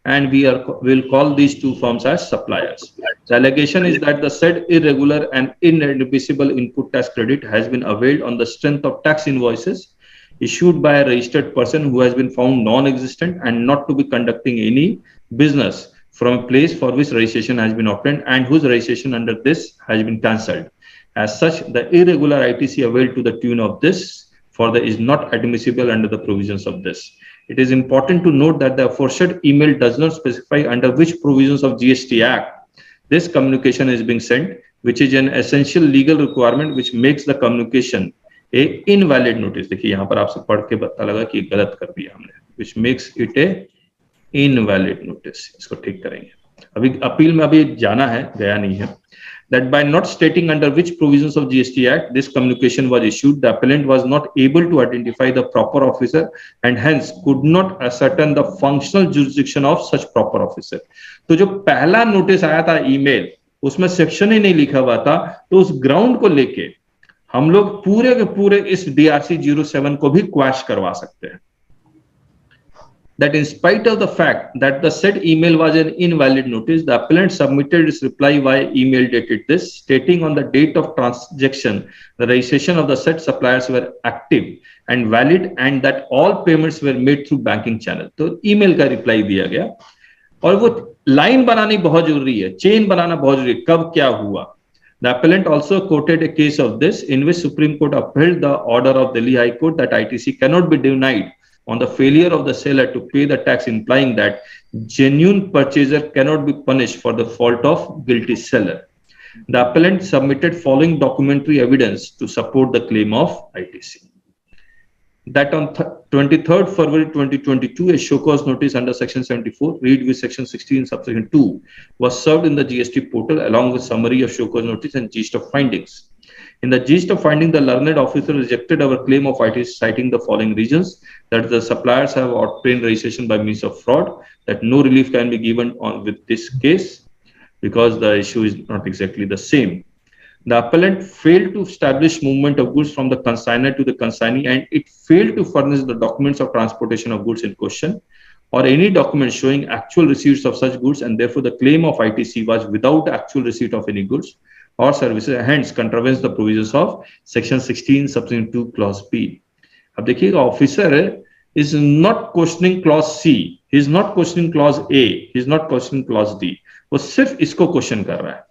and will call these 2 firms as suppliers. The allegation is that the said irregular and inadmissible input tax credit has been availed on the strength of tax invoices issued by a registered person who has been found non-existent and not to be conducting any business from a place for which registration has been obtained and whose registration under this has been cancelled. As such, the irregular ITC availed to the tune of this further is not admissible under the provisions of this. It is important to note that the aforesaid email does not specify under which provisions of GST Act this communication is being sent, which is an essential legal requirement which makes the communication a invalid notice. देखिए यहाँ पर आपसे पढ़ के पता लगा कि गलत कर दिया हमने, which makes it a invalid notice. इसको ठीक करेंगे। अभी अपील में अभी जाना है, गया नहीं है। That by not stating under which provisions of GST Act this communication was issued, the appellant was not able to identify the proper officer and hence could not ascertain the functional jurisdiction of such proper officer. तो जो पहला notice आया था email, उसमें section ही नहीं लिखा हुआ था, तो उस ग्राउंड को लेके हम लोग पूरे के पूरे इस DRC 07 को भी क्वैश करवा सकते हैं। That in spite of the fact that the said email was an invalid notice, the appellant submitted its reply via email dated this, stating on the date of transaction, the registration of the said suppliers were active and valid and that all payments were made through banking channel. तो email का reply दिया गया, और वो line बनानी बहुत जरूरी है, chain बनाना बहुत जरूरी है, कब क्या हुआ। The appellant also quoted a case of this in which Supreme Court upheld the order of Delhi High Court that ITC cannot be denied on the failure of the seller to pay the tax, implying that genuine purchaser cannot be punished for the fault of guilty seller. The appellant submitted following documentary evidence to support the claim of ITC. That on 23rd February 2022, a show cause notice under Section 74, read with Section 16, subsection 2, was served in the GST portal along with summary of show cause notice and gist of findings. In the gist of finding, the learned officer rejected our claim of ITC, citing the following reasons: that the suppliers have obtained registration by means of fraud, that no relief can be given on with this case because the issue is not exactly the same. The appellant failed to establish movement of goods from the consignor to the consignee, and it failed to furnish the documents of transportation of goods in question or any documents showing actual receipts of such goods, and therefore the claim of ITC was without actual receipt of any goods or services, hence contravenes the provisions of Section 16, subsection 2, clause B. अब देखिएगा, officer is not questioning clause C, he is not questioning clause A, he is not questioning clause D, वो सिर्फ इसको question कर रहा है,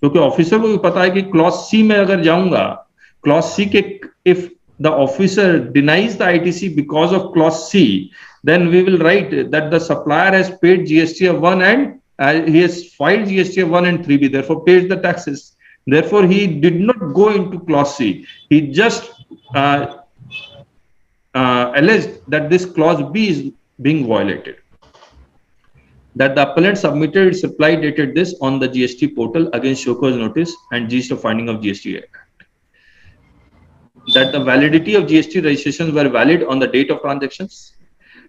क्योंकि officer को भी पता है कि क्लॉज सी में अगर जाऊंगा, क्लॉज सी के if the officer denies the ITC because of clause C, then we will write that the supplier has paid GST of 1 and he has filed GST of 1 and 3B, therefore pays the taxes. Therefore, he did not go into clause C. He just alleged that this clause B is being violated. That the appellant submitted its reply dated this on the GST portal against show cause notice and gist of finding of GST Act. That the validity of GST registrations were valid on the date of transactions.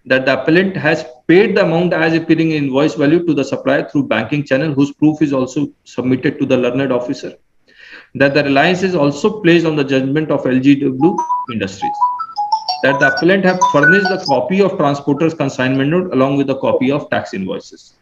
That the appellant has paid the amount as appearing in invoice value to the supplier through banking channel, whose proof is also submitted to the learned officer. That the reliance is also placed on the judgment of LGW Industries. That the appellant have furnished the copy of transporter's consignment note along with the copy of tax invoices.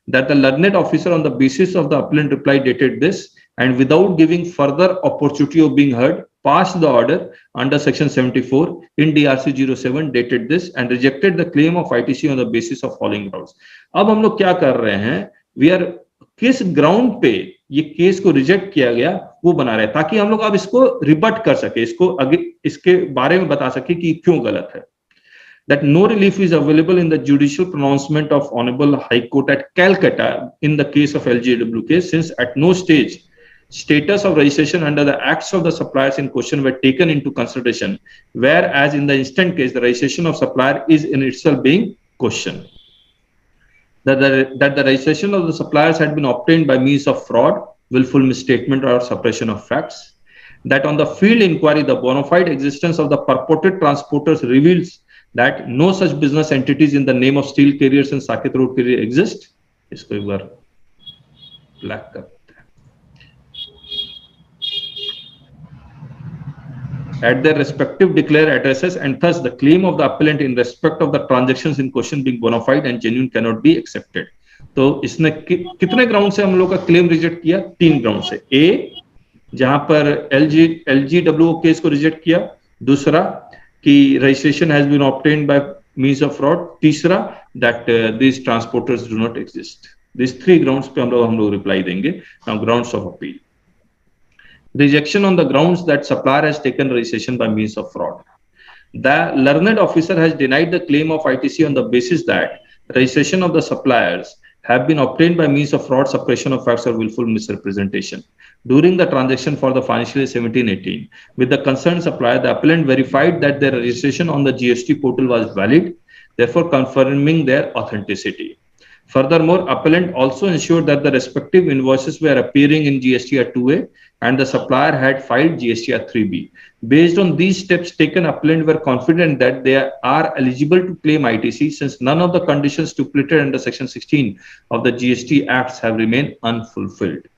That the learned officer, on the basis of the appellant reply dated this and without giving further opportunity of being heard, passed the order under section 74 in DRC 07 dated this and rejected the claim of ITC on the basis of following grounds. अब हम लोग क्या कर रहे हैं, we are किस ground पे ये केस को रिजेक्ट किया गया वो बना रहे हैं, ताकि हम लोग अब इसको रिबट कर सके, इसको आगे इसके बारे में बता सके कि क्यों गलत है. That no relief is available in the judicial pronouncement of Honorable High Court at Calcutta in the case of LGW case, since at no stage status of registration under the acts of the suppliers in question were taken into consideration, whereas in the instant case the registration of supplier is in itself being questioned. That the registration of the suppliers had been obtained by means of fraud, willful misstatement or suppression of facts. That on the field inquiry the bona fide existence of the purported transporters reveals that no such business entities in the name of steel carriers and Saket Road Carrier exist. इसको एक बार black करते हैं. At their respective declared addresses, and thus the claim of the appellant in respect of the transactions in question being bona fide and genuine cannot be accepted. तो इसने कितने ground से हम लोग का क्लेम रिजेक्ट किया? 3 ग्राउंड से. ए, जहां पर LGW केस को रिजेक्ट किया. दूसरा कि registration has been obtained by means of fraud. तीसरा that these transporters do not exist. These 3 grounds पे हम लोग reply देंगे. Now grounds of appeal. Rejection on the grounds that supplier has taken registration by means of fraud. The learned officer has denied the claim of ITC on the basis that registration of the suppliers have been obtained by means of fraud, suppression of facts or willful misrepresentation. During the transaction for the financial year 17-18, with the concerned supplier, the appellant verified that their registration on the GST portal was valid, therefore confirming their authenticity. Furthermore, appellant also ensured that the respective invoices were appearing in GSTR 2A and the supplier had filed GSTR 3B. Based on these steps taken, appellant were confident that they are eligible to claim ITC since none of the conditions stipulated under Section 16 of the GST Acts have remained unfulfilled.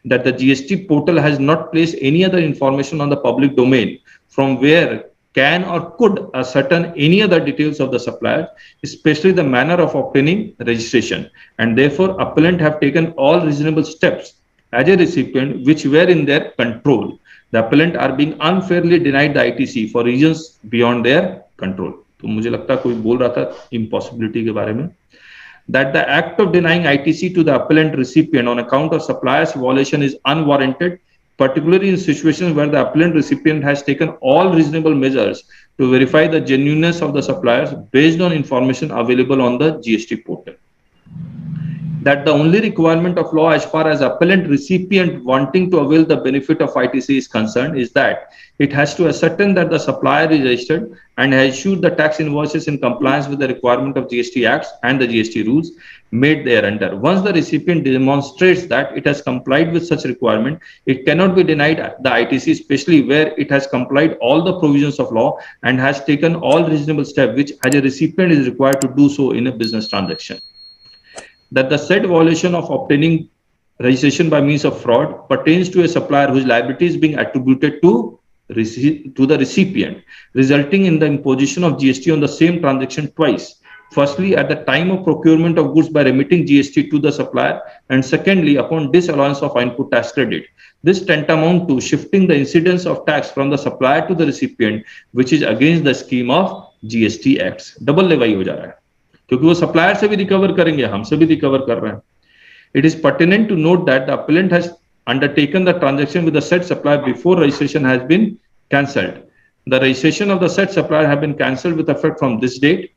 That the GST portal has not placed any other information on the public domain from where can or could ascertain any other details of the supplier, especially the manner of obtaining registration, and therefore appellant have taken all reasonable steps as a recipient which were in their control. The appellant are being unfairly denied the ITC for reasons beyond their control. तो मुझे लगता है कोई बोल रहा था impossibility के बारे में. That the act of denying ITC to the appellant recipient on account of supplier's violation is unwarranted, particularly in situations where the appellant recipient has taken all reasonable measures to verify the genuineness of the suppliers based on information available on the GST portal. That the only requirement of law as far as appellant recipient wanting to avail the benefit of ITC is concerned is that it has to ascertain that the supplier is registered and has issued the tax invoices in compliance with the requirement of GST Acts and the GST rules made thereunder. Once the recipient demonstrates that it has complied with such requirement, it cannot be denied the ITC, especially where it has complied all the provisions of law and has taken all reasonable steps which as a recipient is required to do so in a business transaction. That the said violation of obtaining registration by means of fraud pertains to a supplier whose liability is being attributed to the recipient, resulting in the imposition of GST on the same transaction twice. Firstly, at the time of procurement of goods by remitting GST to the supplier, and secondly, upon disallowance of input tax credit. This tantamount to shifting the incidence of tax from the supplier to the recipient, which is against the scheme of GST Acts. Double लेवाई हो जा रहा है, क्योंकि वो supplier से भी recover करेंगे, हमसे भी recover कर रहे हैं. It is pertinent to note that the appellant has undertaken the transaction with the said supplier before registration has been cancelled. The registration of the said supplier have been cancelled with effect from this date.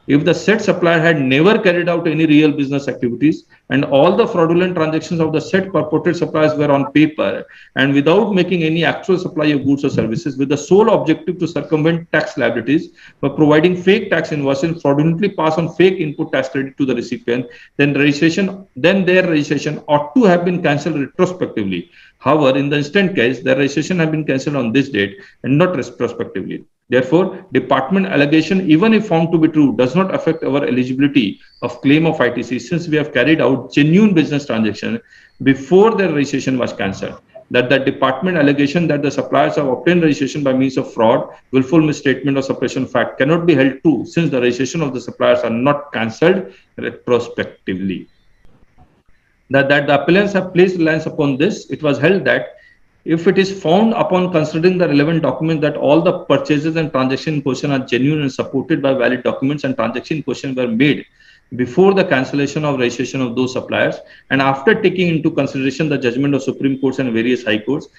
if the said supplier had never carried out any real business activities and all the fraudulent transactions of the said purported suppliers were on paper and without making any actual supply of goods or services with the sole objective to circumvent tax liabilities by providing fake tax invoices and fraudulently pass on fake input tax credit to the recipient, then their registration ought to have been cancelled retrospectively. However, in the instant case, their registration have been cancelled on this date and not retrospectively. Therefore, department allegation, even if found to be true, does not affect our eligibility of claim of ITC, since we have carried out genuine business transaction before their registration was cancelled. That the department allegation that the suppliers have obtained registration by means of fraud, willful misstatement or suppression of fact cannot be held true, since the registration of the suppliers are not cancelled retrospectively. That the appellants have placed reliance upon this, it was held that if it is found upon considering the relevant documents that all the purchases and transactions in question are genuine and supported by valid documents and transactions in question were made before the cancellation of registration of those suppliers, and after taking into consideration the judgment of Supreme Courts and various High Courts,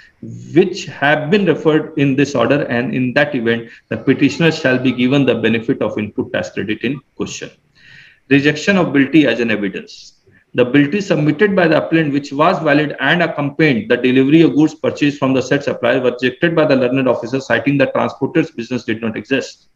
which have been referred in this order, and in that event, the petitioner shall be given the benefit of input tax credit in question. Rejection of bilty as an evidence. The bilty submitted by the appellant, which was valid and accompanied the delivery of goods purchased from the said supplier, was rejected by the learned officer, citing that transporter's business did not exist.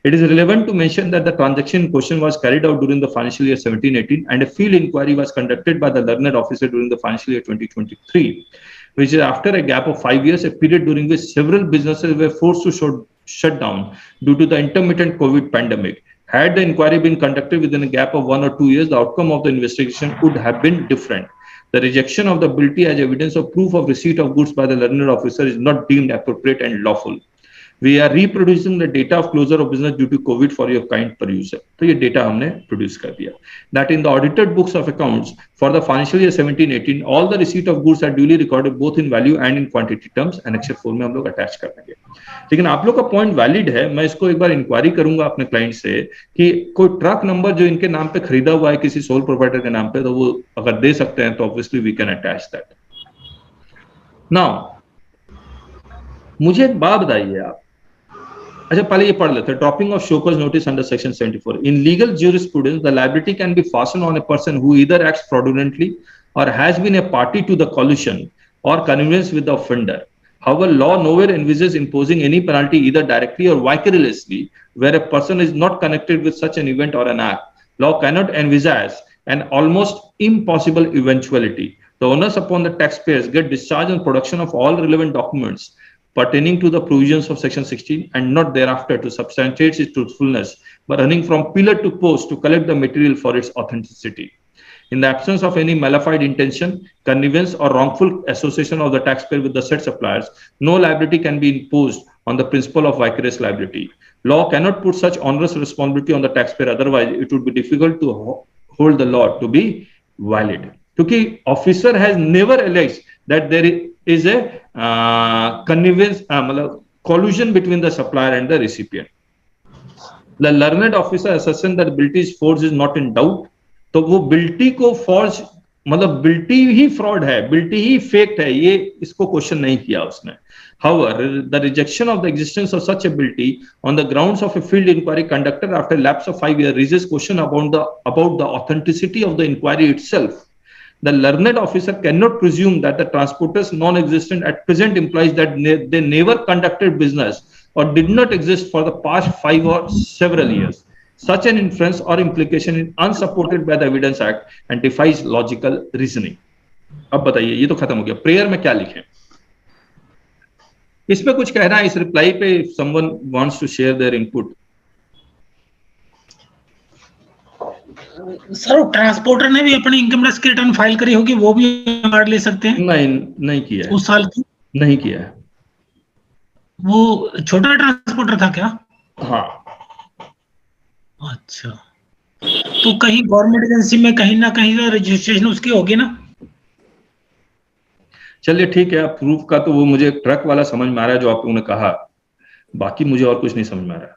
It is relevant to mention that the transaction in question was carried out during the financial year 17-18, and a field inquiry was conducted by the learned officer during the financial year 2023, which is after a gap of 5 years, a period during which several businesses were forced to shut down due to the intermittent COVID pandemic. Had the inquiry been conducted within a gap of 1 or 2 years, the outcome of the investigation would have been different. The rejection of the bilty as evidence of proof of receipt of goods by the learned officer is not deemed appropriate and lawful. We are reproducing the data of closure of business due to COVID for your kind perusal. तो ये data हमने produce कर दिया. That in the audited books of accounts for the financial year 17-18, all the receipt of goods are duly recorded both in value and in quantity terms. Annexure 4 में हम लोग attach कर देंगे. लेकिन आप लोग का point valid है. मैं इसको एक बार inquiry करूंगा अपने client से कि कोई truck number जो इनके नाम पे खरीदा हुआ है किसी sole proprietor के नाम पे, तो वो अगर दे सकते हैं तो obviously we can attach that. Now, मुझे एक बात बताइए आप. अच्छा पहले ये पढ़ लेते हैं. Dropping of show cause notice under section 74. In legal jurisprudence, the liability can be fastened on a person who either acts fraudulently or has been a party to the collusion or connivance with the offender. However, law nowhere envisages imposing any penalty either directly or vicariously where a person is not connected with such an event or an act. Law cannot envisage an almost impossible eventuality. The onus upon the taxpayers get discharge and production of all relevant documents pertaining to the provisions of section 16 and not thereafter to substantiate its truthfulness by running from pillar to post to collect the material for its authenticity. In the absence of any malified intention, connivance or wrongful association of the taxpayer with the said suppliers, no liability can be imposed on the principle of vicarious liability. Law cannot put such onerous responsibility on the taxpayer, otherwise it would be difficult to hold the law to be valid. Because officer has never alleged that there is a connivance, collusion between the supplier and the recipient. The learned officer assertion that bilty is forged is not in doubt. तो वो बिल्टी को forge मतलब बिल्टी ही fraud है, बिल्टी ही fake है, ये इसको question नहीं किया उसने. However, the rejection of the existence of such a bilty on the grounds of a field inquiry conducted after a lapse of 5 years raises question about the authenticity of the inquiry itself. The learned officer cannot presume that the transporter's non-existence at present implies that they never conducted business or did not exist for the past 5 or several years. Such an inference or implication is unsupported by the Evidence Act and defies logical reasoning. अब बताइए, ये तो खत्म हो गया. Prayer में क्या लिखें? इस पे कुछ कहना है इस रिप्लाई पे? If someone wants to share their input. Sir transporter ने भी अपनी इनकम टैक्स की रिटर्न फाइल करी होगी, वो भी अवार्ड ले सकते हैं? नहीं किया है. उस साल की नहीं किया है. वो छोटा ट्रांसपोर्टर था क्या? हाँ. अच्छा, तो कहीं गवर्नमेंट एजेंसी में कहीं ना कहीं रजिस्ट्रेशन उसकी होगी ना? चलिए ठीक है. प्रूफ का तो वो मुझे ट्रक वाला समझ में आ रहा है जो आप लोगों ने कहा, बाकी मुझे और कुछ नहीं समझ में आ रहा.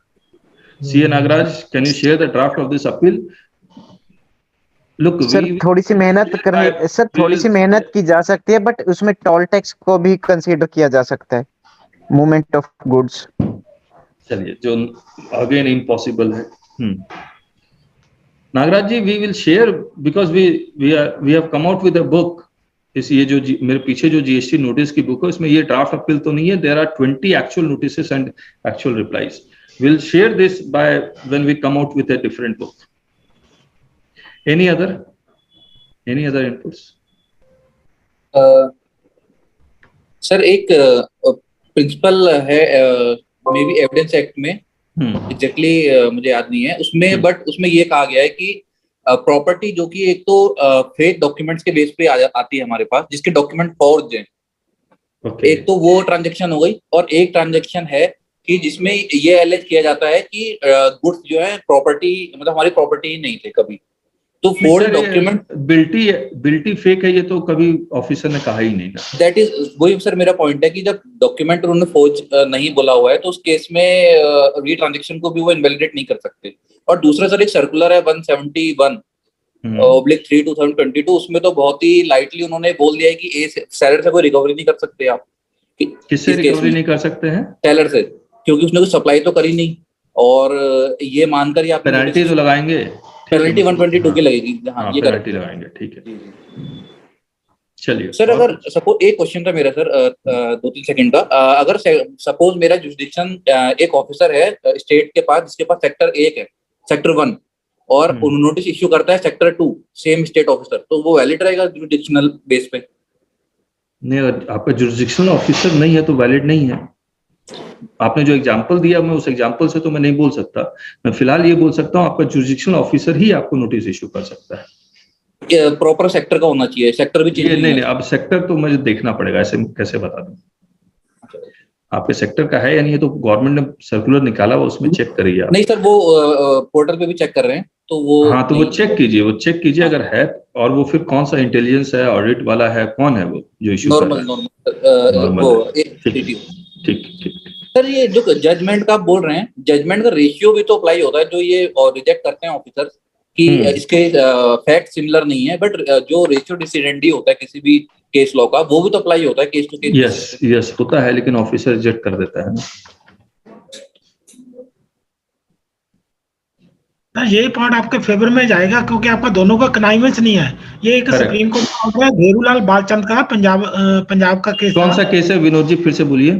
CA Nagaraj, can you share the draft of this appeal? Sir थोड़ी सी मेहनत की जा सकती है, बट उसमें टोल टैक्स को भी कंसीडर किया जा सकता है, मूवमेंट ऑफ गुड्स. चलिए, जो अगेन इम्पॉसिबल है. नागराज जी, we will share because we have come out with a book. इस ये जो मेरे पीछे जो जीएसटी नोटिस की बुक है, इसमें ये ड्राफ्ट अपील तो नहीं है. There are 20 actual notices and actual replies. We'll share this by when we come out with a different book. Any other inputs? Sir एक प्रिंसिपल है मे बी एविडेंस एक्ट में, exactly मुझे याद नहीं है उसमें, बट उसमें ये कहा गया है कि प्रॉपर्टी जो कि एक तो फेक डॉक्यूमेंट्स के बेस पे आती है हमारे पास, जिसके डॉक्यूमेंट फॉर्ज हैं. एक तो वो ट्रांजैक्शन हो गई, और एक ट्रांजैक्शन है कि जिसमें ये एलिज किया जाता है कि गुड्स जो है प्रॉपर्टी, मतलब हमारी प्रॉपर्टी ही नहीं थे कभी. तो फोर्ज डॉक्यूमेंट बिल्टी फेक है, ये तो कभी ऑफिसर ने कहा ही नहीं था. दैट इज वही सर मेरा पॉइंट है कि जब डॉक्यूमेंट उन्होंने फोर्ज नहीं बोला हुआ है तो उस केस में री ट्रांजैक्शन को भी वो इनवैलिडेट नहीं कर सकते. और दूसरा सर एक सर्कुलर है 171/3/2022, उसमें तो बहुत ही लाइटली उन्होंने बोल दिया है कि सेलर से कोई रिकवरी नहीं कर सकते आप. किससे रिकवरी नहीं कर सकते हैं? सेलर से, क्योंकि उसने कुछ सप्लाई तो करी नहीं, और ये मानकर ही आप पेनल्टी तो लगाएंगे. पेनल्टी 122 की लगेगी. हाँ, ये पेनल्टी लगाएंगे. ठीक है, चलिए सर. अगर सपोज एक क्वेश्चन था मेरा सर 2-3 सेकंड का. अगर सपोज मेरा जुरिसडिक्शन एक ऑफिसर है स्टेट के पास, जिसके पास सेक्टर 1 है, सेक्टर 1, और नोटिस इश्यू करता है सेक्टर 2, सेम स्टेट ऑफिसर, तो वो वैलिड रहेगा जुरिसडिक्शनल बेस पे? नहीं, अगर आपका जुरिसडिक्शनल ऑफिसर नहीं है तो वैलिड नहीं है. आपने जो एग्जांपल दिया, मैं उस एग्जांपल से तो मैं नहीं बोल सकता. मैं फिलहाल ये बोल सकता हूँ आपका जुरिसडिक्शनल ऑफिसर ही आपको नोटिस इश्यू कर सकता है. प्रॉपर सेक्टर का होना चाहिए, सेक्टर भी चाहिए? नहीं, अब सेक्टर तो मुझे देखना पड़ेगा, ऐसे कैसे बता दूं आपके सेक्टर का है या नहीं है. तो गवर्नमेंट ने सर्कुलर निकाला हुआ, उसमें चेक करिए आप. नहीं सर, वो पोर्टल पे भी चेक कर रहे हैं, तो वो हाँ, तो वो चेक कीजिए अगर है. और वो फिर कौन सा इंटेलिजेंस है, ऑडिट वाला है, कौन है वो जो इश्यू कर रहा है? नॉर्मल. ठीक. सर ये जो जजमेंट का आप बोल रहे हैं, जजमेंट का रेशियो भी तो अप्लाई होता है जो ये रिजेक्ट करते हैं ऑफिसर्स कि इसके फैक्ट सिमिलर नहीं है, बट जो रेशियो डिसीडेंडी होता है किसी भी केस लॉ का, वो भी तो अप्लाई होता है केस टू केस. यस होता है, लेकिन ऑफिसर रिजेक्ट कर देता है ना. ये पॉइंट आपके फेवर में जाएगा क्योंकि आपका दोनों का कनाइवेंस नहीं है. ये एक सुप्रीम कोर्ट का ऑर्डर है घेरूलाल बालचंद का, पंजाब का केस. कौन सा केस है विनोद जी, फिर से बोलिए?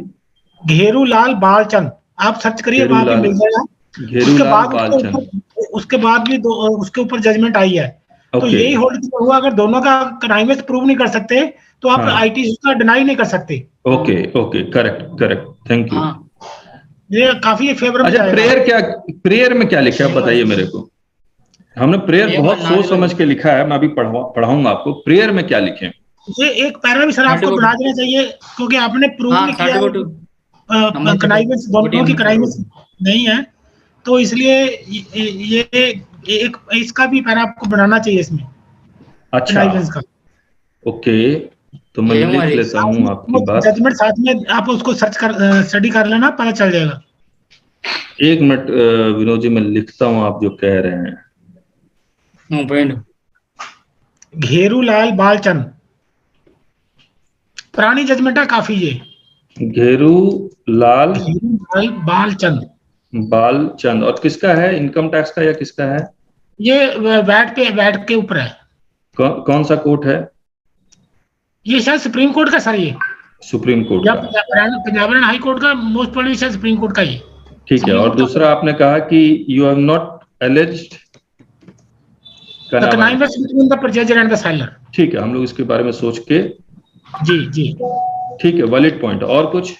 घेरूलाल बालचंद, आप सर्च करिए, वहां पे मिल जाएगा. उसके बाद भी उसके ऊपर जजमेंट आई है. तो यही होल्ड हुआ, अगर दोनों का कनाइवेंस प्रूव नहीं कर सकते तो आप आईटी का डिनाई नहीं कर सकते. Okay, correct, thank you. ये काफी फेवर में. अच्छा, प्रेयर में क्या लिखा है बताइए मेरे को. हमने प्रेयर बहुत सोच समझ के लिखा है, मैं अभी पढ़ाऊंगा आपको. प्रेयर में क्या लिखे? ये एक पैरा भी सर आपको बढ़ा देना चाहिए, क्योंकि आपने प्रूव नहीं किया कनाइवेंस, दोनों की कनाइवेंस नहीं है, तो इसलिए ये एक इसका भी पैरा आपको बनाना चाहिए इसमें. अच्छा, कनाइवेंस का. ओके, तो मैं लिख लेता हूँ आपकी बात. जजमेंट साथ में आप उसको स्टडी कर लेना, पता चल जाएगा. एक मिनट विनोद जी, मैं लिखता हूँ आप जो कह रहे हैं. घेरूलाल बालचंद, पुरानी जजमेंट है काफी. ये घेरूलाल बालचंद और किसका है? इनकम टैक्स का या किसका है? ये वैट के ऊपर है. कौन सा कोर्ट है? ये शायद सुप्रीम कोर्ट का सर. ये सुप्रीम कोर्ट का, पंजाब हाई कोर्ट का, मोस्ट प्रोबेबली शायद सुप्रीम कोर्ट का ही. ठीक है. और दूसरा आपने कहा कि you have not alleged connivance between the purchaser and the seller. ठीक है, हम लोग इसके बारे में सोच के. जी ठीक है, वैलिड पॉइंट. और कुछ?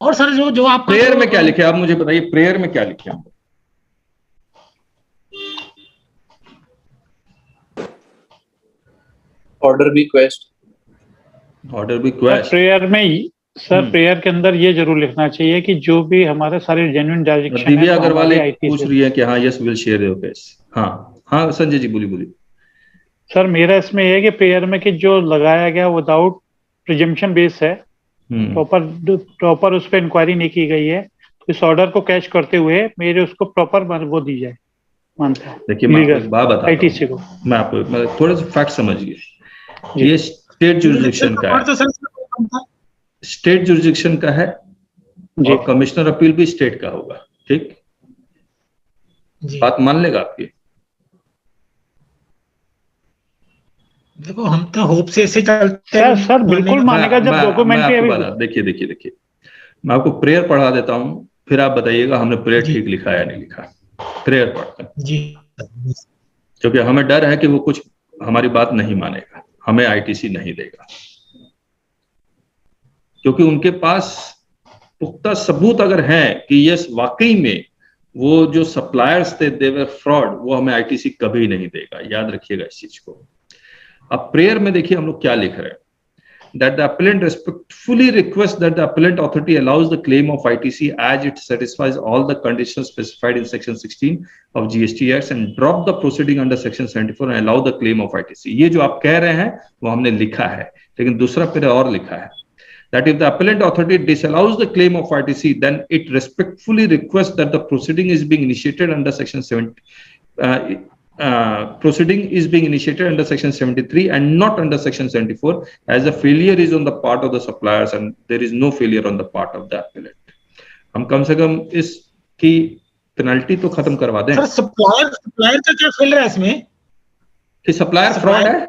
और सर जो आप प्रेयर में क्या लिखे आप मुझे बताइए. प्रेयर में क्या लिखे? Order request. प्रेयर में सर, प्रेयर के अंदर ये जरूर लिखना चाहिए कि जो भी हमारे सारे जेन्युइन डायरेक्शन है. दिव्या अग्रवाल पूछ रही है कि हाँ, yes will share your case. हाँ संजय जी बोलिए. सर मेरा इसमें यह है कि प्रेयर में कि जो लगाया गया विदाउट प्रिजम्पशन बेस है, प्रॉपर उस पर इंक्वायरी नहीं की गई है, तो इस ऑर्डर को कैच करते हुए मेरे उसको प्रॉपर वो दी जाए. मानता है. देखिए, मैं आपको एक बात बताता हूं, ITC को मैं आपको थोड़ा सा फैक्ट समझिए. ये स्टेट जुरिसडिक्शन का है, स्टेट जुरिसडिक्शन का है, और कमिश्नर अपील भी स्टेट का होगा. ठीक, जी बात मान लेगा आपकी? देखो हम तो होप से ऐसे चलते सर हैं, सर बिल्कुल मानेगा जब मैं डॉक्यूमेंट आपको बता, देखिए मैं आपको प्रेयर पढ़ा देता हूँ, फिर आप बताइएगा हमने प्रेयर जी। ठीक लिखा या नहीं लिखा। प्रेयर पढ़ते हैं, जी क्योंकि हमें डर है कि वो कुछ हमारी बात नहीं मानेगा, हमें आईटीसी नहीं देगा, क्योंकि उनके पास पुख्ता सबूत अगर है कि यस वाकई में वो जो सप्लायर्स थे दे वर फ्रॉड, वो हमें आईटीसी कभी नहीं देगा, याद रखिएगा इस चीज को। अब प्रेयर में देखिए हम लोग क्या लिख रहे हैं, that the appellant respectfully requests that the appellant authority allows the claim of ITC as it satisfies all the conditions specified in section 16 of GST Act and drop the proceeding under section 74 and allow the claim of ITC। ये जो आप कह रहे हैं वो हमने लिखा है, लेकिन दूसरा पेरा और लिखा है that if the appellant authority disallows the claim of ITC then it respectfully requests that the proceeding is being initiated under section 70 proceeding is being initiated under section 73 and not under section 74 as the failure is on the part of the suppliers and there is no failure on the part of the appellant। हम कम से कम इसकी penalty तो खत्म करवा दें। Sir supplier का क्या fail रहा है इसमें कि सप्लायर फ्रॉड है?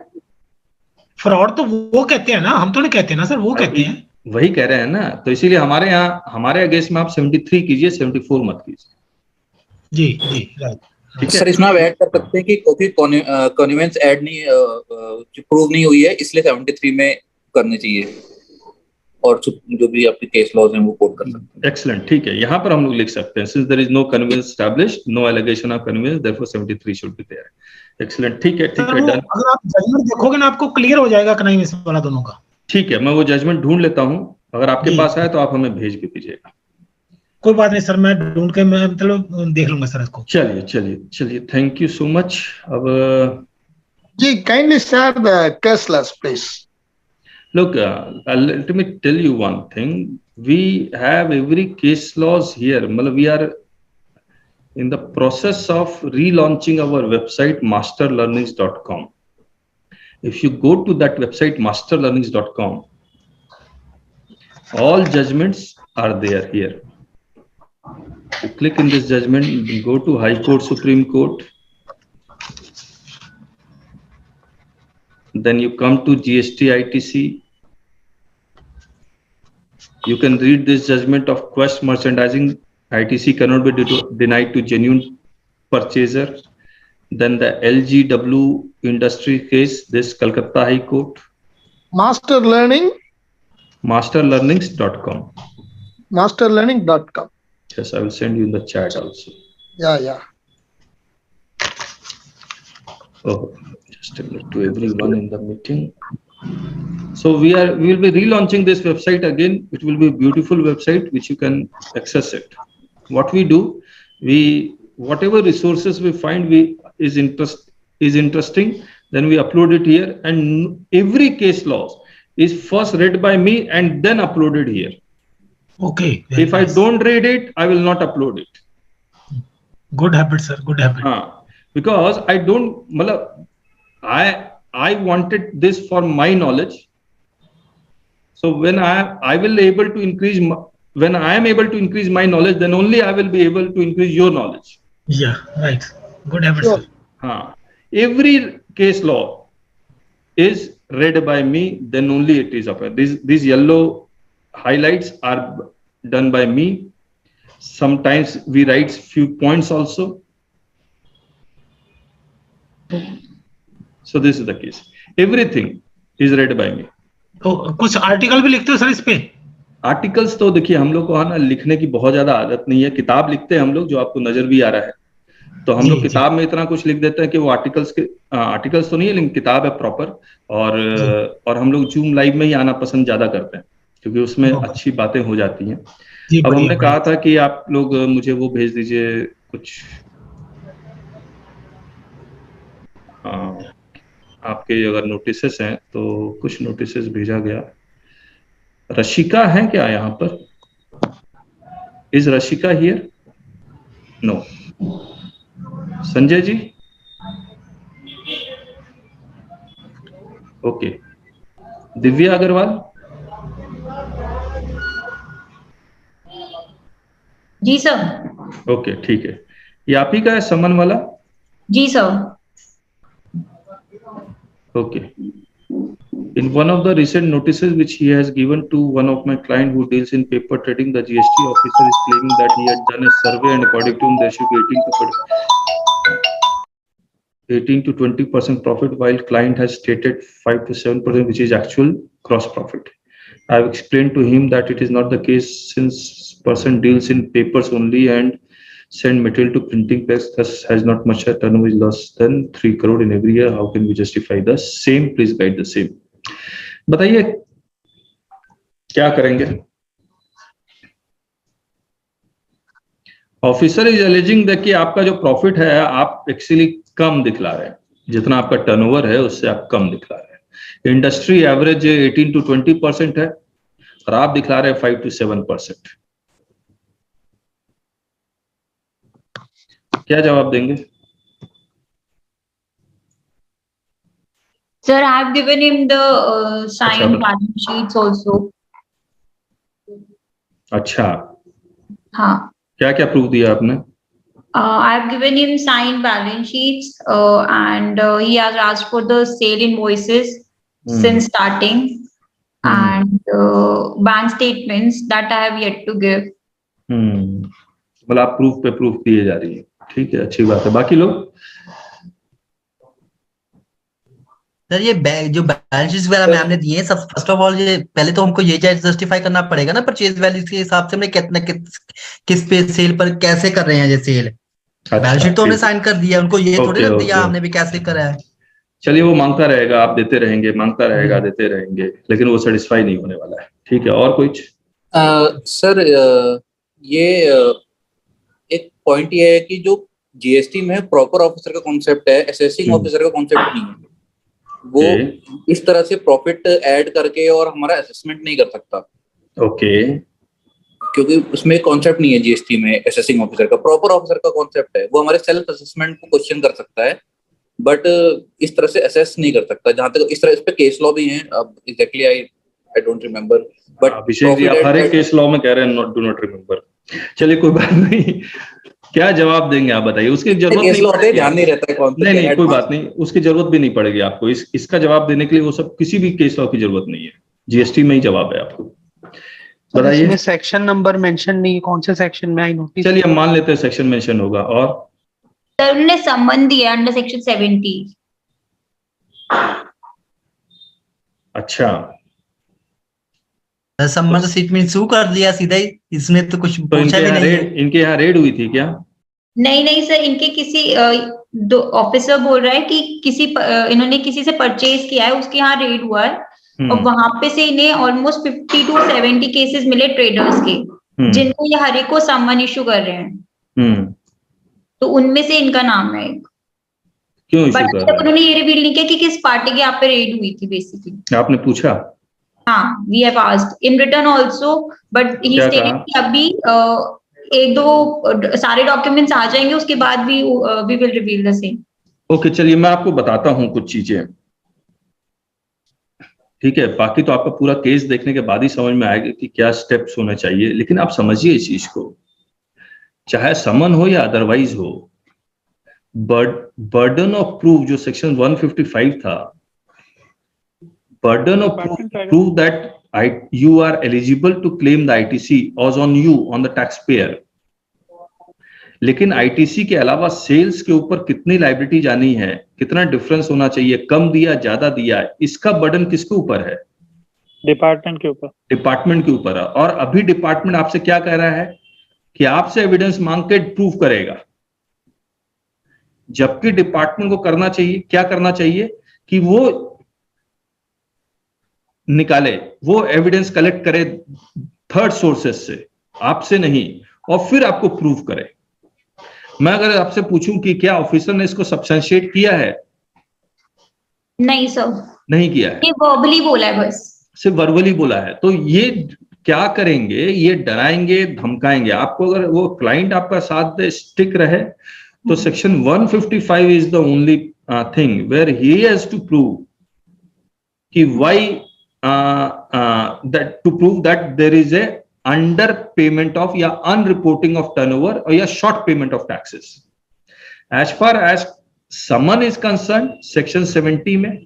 फ्रॉड तो वो कहते हैं ना, हम तो नहीं कहते ना सर, वो कहते हैं। वही कह रहे हैं ना, तो इसीलिए हमारे यहाँ हमारे अगेंस्ट में आप 73 कीजिए, 74 मत कीजिए। जी जी राइट। सर इसमें आप ऐड कर सकते हैं कि क्योंकि कॉन्वेंस ऐड नहीं प्रूव नहीं हुई है इसलिए 73 में करनी चाहिए, और जो भी आपके केस लॉज हैं वो कोट कर सकते हैं। एक्सीलेंट, ठीक है, यहाँ पर हम लोग लिख सकते हैं since there is no conveyance established, no allegation of conveyance, therefore 73 should be there. Excellent, ठीक है डन। अगर आप जजमेंट देखोगे ना आपको क्लियर हो जाएगा कन्वेंस वाला दोनों का। ठीक है, मैं वो जजमेंट ढूंढ लेता हूँ, अगर आपके पास है तो आप हमें भेज भी दीजिएगा। कोई बात नहीं सर, मैं ढूंढ के मैं मतलब देख लूंगा सर इसको। चलिए थैंक यू सो मच। अब जी kindly share the case list please. Look, let me tell you one thing. We have every case laws here. We are in the process of relaunching our website masterlearnings.com. If you go to that website masterlearnings.com, all judgments are there here. You click in this judgment, you go to High Court, Supreme Court. Then you come to GST ITC. You can read this judgment of Quest Merchandising. ITC cannot be denied to genuine purchaser. Then the LGW industry case, this Calcutta High Court. Masterlearnings.com. Masterlearning.com. Yes, I will send you in the chat also. Yeah. Oh, just a minute to everyone in the meeting. So we will be relaunching this website again. It will be a beautiful website which you can access it. What we do, whatever resources we find is interesting, then we upload it here, and every case law is first read by me and then uploaded here. Okay. If I don't read it, I will not upload it. Good habit, sir. Good habit. Because I don't, I wanted this for my knowledge. So when I will able to increase, when I am able to increase my knowledge, then only I will be able to increase your knowledge. Yeah, right. Good habit, sir. Every case law is read by me, then only it is up. These yellow highlights are done by me. Sometimes we write few points also. So this is the case. Everything is read by me. तो कुछ article भी लिखते हो sir इस पे? Articles तो देखिए हम लोग को ना लिखने की बहुत ज्यादा आदत नहीं है। किताब लिखते हैं हम लोग, जो आपको नजर भी आ रहा है, तो हम लोग किताब में इतना कुछ लिख देते हैं कि वो आर्टिकल्स तो नहीं है, लेकिन किताब है प्रॉपर। और हम लोग जूम लाइव में ही आना पसंद ज्यादा करते हैं, क्योंकि उसमें अच्छी बातें हो जाती हैं। अब हमने कहा था कि आप लोग मुझे वो भेज दीजिए कुछ, आपके अगर नोटिसेस हैं तो कुछ नोटिसेस भेजा गया। रशिका है क्या यहाँ पर? Is Rashika here? No. Sanjay ji? Okay. Divya Agarwal? जी सर। ओके, ठीक है। ये आप ही का है समन वाला? जी sir. Okay. In one of the recent notices which he has given to one of my client who deals in paper trading, the GST officer is claiming that he had done a survey and according to him there should be 18 to 20% profit, while client has stated 5 to 7%, which is actual gross profit. I have explained to him that it is not the case since person deals in papers only and send material to printing press, thus has not much turnover, is less than 3 crore in every year. How can we justify the same? Please guide the same. बताइए क्या करेंगे? Officer is aliasing कि आपका जो profit है आप actually कम दिखला रहे हैं, जितना आपका टर्नओवर है उससे आप कम दिखला रहे हैं। इंडस्ट्री एवरेज 18 to 20% है और आप दिखला रहे हैं 5 to 7%। क्या जवाब देंगे? Sir, I have given him the signed balance sheets also. अच्छा, हाँ। क्या क्या प्रूफ दिया आपने? I have given him signed balance sheets and he has asked for the sale invoices since starting and bank statements that I have yet to give. मतलब आप proof पे proof दिए जा रही है, ठीक है, अच्छी बात है। बाकी लोग? सर ये जो बैलेंस शीट वगैरह मैम ने दिए हैं, सब फर्स्ट ऑफ ऑल ये पहले तो हमको ये जस्टिफाई करना पड़ेगा ना परचेज वैल्यू के हिसाब से हमने कितना किस पे सेल पर कैसे कर रहे हैं ये सेल। बैलेंस शीट तो हमने साइन कर दिया, उनको ये थोड़ी ना दिया हमने भी कैसे करा है। चलिए वो मांगता रहेगा, आप देते रहेंगे, मांगता रहेगा, देते रहेंगे, लेकिन वो सेटिस्फाई नहीं होने वाला है, ठीक है। और कुछ? सर ये एक पॉइंट ये है कि जो जीएसटी में प्रॉपर ऑफिसर का कॉन्सेप्ट है, असेसिंग ऑफिसर का कॉन्सेप्ट नहीं है। वो इस तरह से प्रॉफिट ऐड करके और हमारा असेसमेंट नहीं कर सकता। ओके। क्योंकि उसमें कॉन्सेप्ट नहीं है जीएसटी में असेसिंग ऑफिसर का। प्रॉपर ऑफिसर का कॉन्सेप्ट है, वो हमारे सेल्फ असेसमेंट को क्वेश्चन कर सकता है बट इस तरह से असेस नहीं कर सकता। जहां तक इस तरह इस पे केस लॉ भी है। अब exactly I don't remember but Abhishek ji आप हर एक केस लॉ में कह रहे हैं डू नॉट रिमेम्बर। चलिए कोई बात नहीं, क्या जवाब देंगे आप बताइए। उसकी जरूरत नहीं, ध्यान नहीं रहता है कौन। नहीं कोई बात नहीं, उसकी जरूरत भी नहीं पड़ेगी आपको। इसका जवाब देने के लिए वो सब किसी भी केस लॉ की जरूरत नहीं है, जीएसटी में ही जवाब है आपको। बताइए। सेक्शन नंबर मेंशन नहीं, कौन से सेक्शन में आई नोटिस? चलिए हम मान लेते हैं सेक्शन मेंशन होगा। और सर उन्होंने सम्मन दिया अंडर सेक्शन 70। अच्छा, सम्मन तो सीट में सू कर दिया सीधा ही, इसमें तो कुछ पूछा भी नहीं। इनके यहाँ रेड हुई थी क्या? नहीं सर, इनके किसी ऑफिसर बोल रहा है कि इन्होंने किसी से परचेज किया है, उसके यहाँ रेड हुआ है और वहां पे से इन्हें ऑलमोस्ट 50 to 70 केसेस मिले ट्रेडर्स के, जिनको ये हर एक को सम्मन इशू कर रहे हैं। तो उनमें से इनका नाम है। क्यों बट अभी तक उन्होंने ये रिवील नहीं किया कि किस पार्टी के यहाँ पे रेड हुई थी बेसिकली। आपने पूछा? हाँ, we have asked in return also, but he stated कि अभी एक दो सारे डॉक्यूमेंट्स आ जाएंगे, उसके बाद भी we will reveal the same. Okay, चलिए मैं आपको बताता हूँ कुछ चीजें, ठीक है। बाकी तो आपका पूरा केस देखने के बाद ही समझ में आएगा कि क्या स्टेप्स होना चाहिए, लेकिन आप समझिए इस चीज को, चाहे समन हो या अदरवाइज हो, बर्डन ऑफ प्रूफ जो सेक्शन 155 था, burden of proof that you are eligible to claim the ITC was on you, on the taxpayer. लेकिन ITC के अलावा सेल्स के ऊपर कितनी लाइबिलिटी जानी है, कितना डिफरेंस होना चाहिए, कम दिया ज्यादा दिया, इसका बर्डन किसके ऊपर है? डिपार्टमेंट के ऊपर। डिपार्टमेंट के ऊपर है। और अभी डिपार्टमेंट आपसे क्या कह रहा है कि आपसे एविडेंस मांग के प्रूफ करेगा, जबकि डिपार्टमेंट को करना चाहिए, क्या करना चाहिए कि वो निकाले, वो एविडेंस कलेक्ट करे थर्ड सोर्सेस से, आपसे नहीं, और फिर आपको प्रूव करे। मैं अगर आपसे पूछूं कि क्या ऑफिसर ने इसको सब्सटेंशिएट किया है? नहीं सर, नहीं किया है, वर्बली बोला है, बस सिर्फ वर्बली बोला है। तो ये क्या करेंगे, ये डराएंगे, धमकाएंगे आपको। अगर वो क्लाइंट आपका साथ स्टिक रहे तो section 155 is the only thing where he has to prove कि why that to prove that there is a underpayment of या unreporting of turnover or या short payment of taxes. As far as summon is concern section 70 में,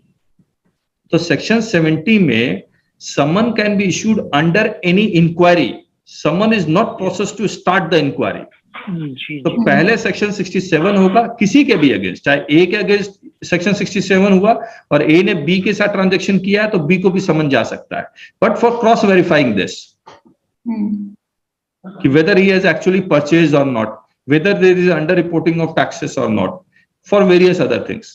तो section 70 में summon can be issued under any inquiry, summon is not process to start the inquiry. तो पहले section 67 होगा किसी के भी अगेंस्ट, चाहे ए के अगेंस्ट सेक्शन 67 हुआ और ए ने बी के साथ ट्रांजेक्शन किया है तो बी को भी समन जा सकता है, but for cross verifying this कि whether he has actually purchased or not, whether there is under reporting of taxes or not, for various other things,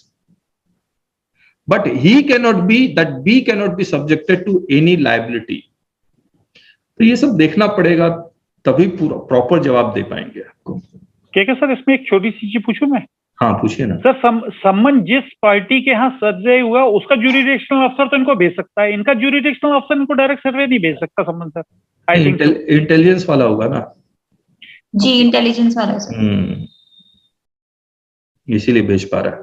but he cannot be, that B cannot be subjected to any liability। तो ये सब देखना पड़ेगा, तभी पूरा proper जवाब दे पाएंगे आपको। क्या सर इसमें एक छोटी सी चीज पूछूं मैं? हाँ पूछिए ना सर। सम्मन जिस पार्टी के यहाँ सर्वे हुआ उसका ज्यूरिडिक्शनल अफसर तो इनको भेज सकता है, इनका ज्यूरिडिक्शनल अफसर इनको डायरेक्ट सर्वे नहीं भेज सकता सम्मन सर। आई थिंक इंटेलिजेंस वाला होगा ना जी, इंटेलिजेंस वाला सर, इसीलिए भेज पा रहा है।